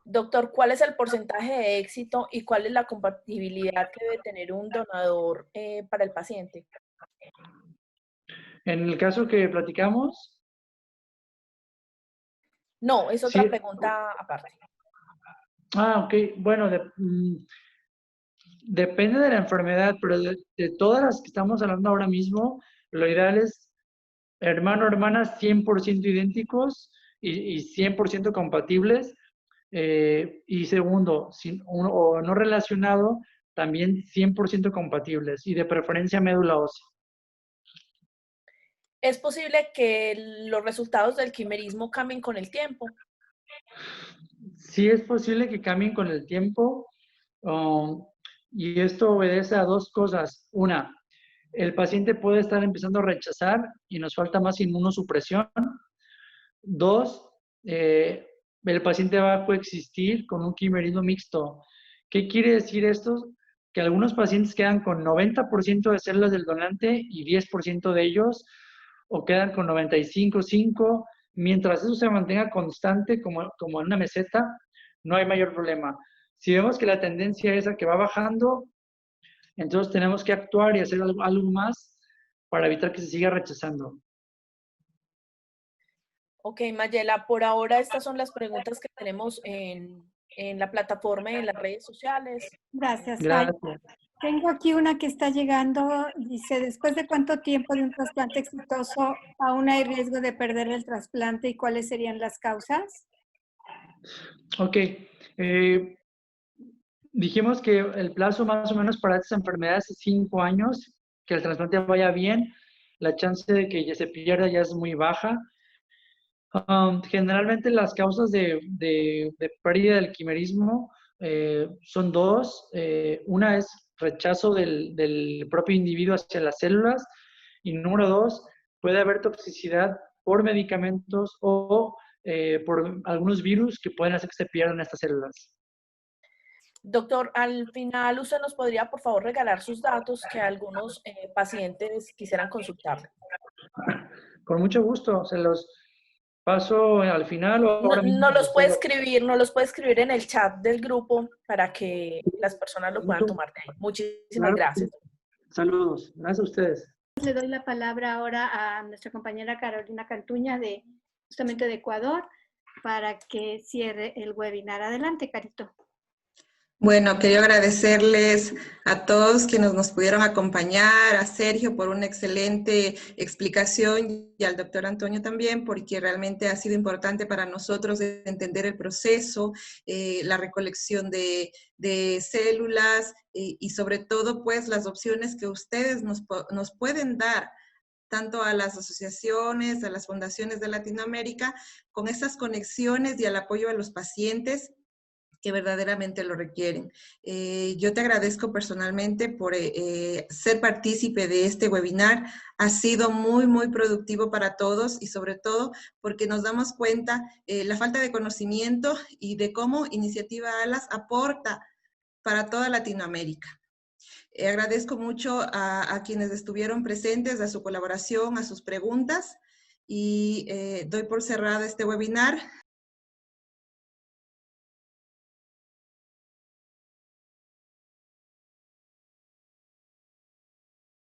Doctor, ¿cuál es el porcentaje de éxito y cuál es la compatibilidad que debe tener un donador para el paciente? En el caso que platicamos... No, es otra sí. pregunta aparte. Ok. Bueno, depende de la enfermedad, pero de todas las que estamos hablando ahora mismo, lo ideal es hermano, hermana, 100% idénticos y 100% compatibles. Y segundo, o no relacionado, también 100% compatibles y de preferencia médula ósea. ¿Es posible que los resultados del quimerismo cambien con el tiempo? Sí es posible que cambien con el tiempo, y esto obedece a dos cosas. Una, el paciente puede estar empezando a rechazar y nos falta más inmunosupresión. Dos, el paciente va a coexistir con un quimerismo mixto. ¿Qué quiere decir esto? Que algunos pacientes quedan con 90% de células del donante y 10% de ellos, o quedan con 95,5%. Mientras eso se mantenga constante como en una meseta, no hay mayor problema. Si vemos que la tendencia es a que va bajando, entonces tenemos que actuar y hacer algo más para evitar que se siga rechazando. Ok, Mayela, por ahora estas son las preguntas que tenemos en la plataforma y en las redes sociales. Gracias. Gracias. Tengo aquí una que está llegando. Dice, ¿después de cuánto tiempo de un trasplante exitoso aún hay riesgo de perder el trasplante y cuáles serían las causas? Ok. Dijimos que el plazo más o menos para estas enfermedades es 5 años, que el trasplante vaya bien. La chance de que ya se pierda ya es muy baja. Generalmente las causas de pérdida del quimerismo son dos. Una es rechazo del propio individuo hacia las células, y número dos, puede haber toxicidad por medicamentos o por algunos virus que pueden hacer que se pierdan estas células. Doctor, al final usted nos podría por favor regalar sus datos que algunos pacientes quisieran consultar. Con mucho gusto, se los paso al final o ahora mismo. No los puede escribir en el chat del grupo para que las personas lo puedan tomar de ahí. Muchísimas Claro que sí. gracias. Saludos. Gracias a ustedes. le doy la palabra ahora a nuestra compañera Carolina Cantuña, justamente de Ecuador, para que cierre el webinar. Adelante, Carito. Bueno, quería agradecerles a todos quienes nos pudieron acompañar, a Sergio por una excelente explicación y al doctor Antonio también, porque realmente ha sido importante para nosotros entender el proceso, la recolección de células y sobre todo pues las opciones que ustedes nos pueden dar tanto a las asociaciones, a las fundaciones de Latinoamérica, con esas conexiones y al apoyo a los pacientes que verdaderamente lo requieren. Yo te agradezco personalmente por ser partícipe de este webinar. Ha sido muy, muy productivo para todos y sobre todo porque nos damos cuenta la falta de conocimiento y de cómo Iniciativa ALAS aporta para toda Latinoamérica. Agradezco mucho a quienes estuvieron presentes, a su colaboración, a sus preguntas y doy por cerrado este webinar.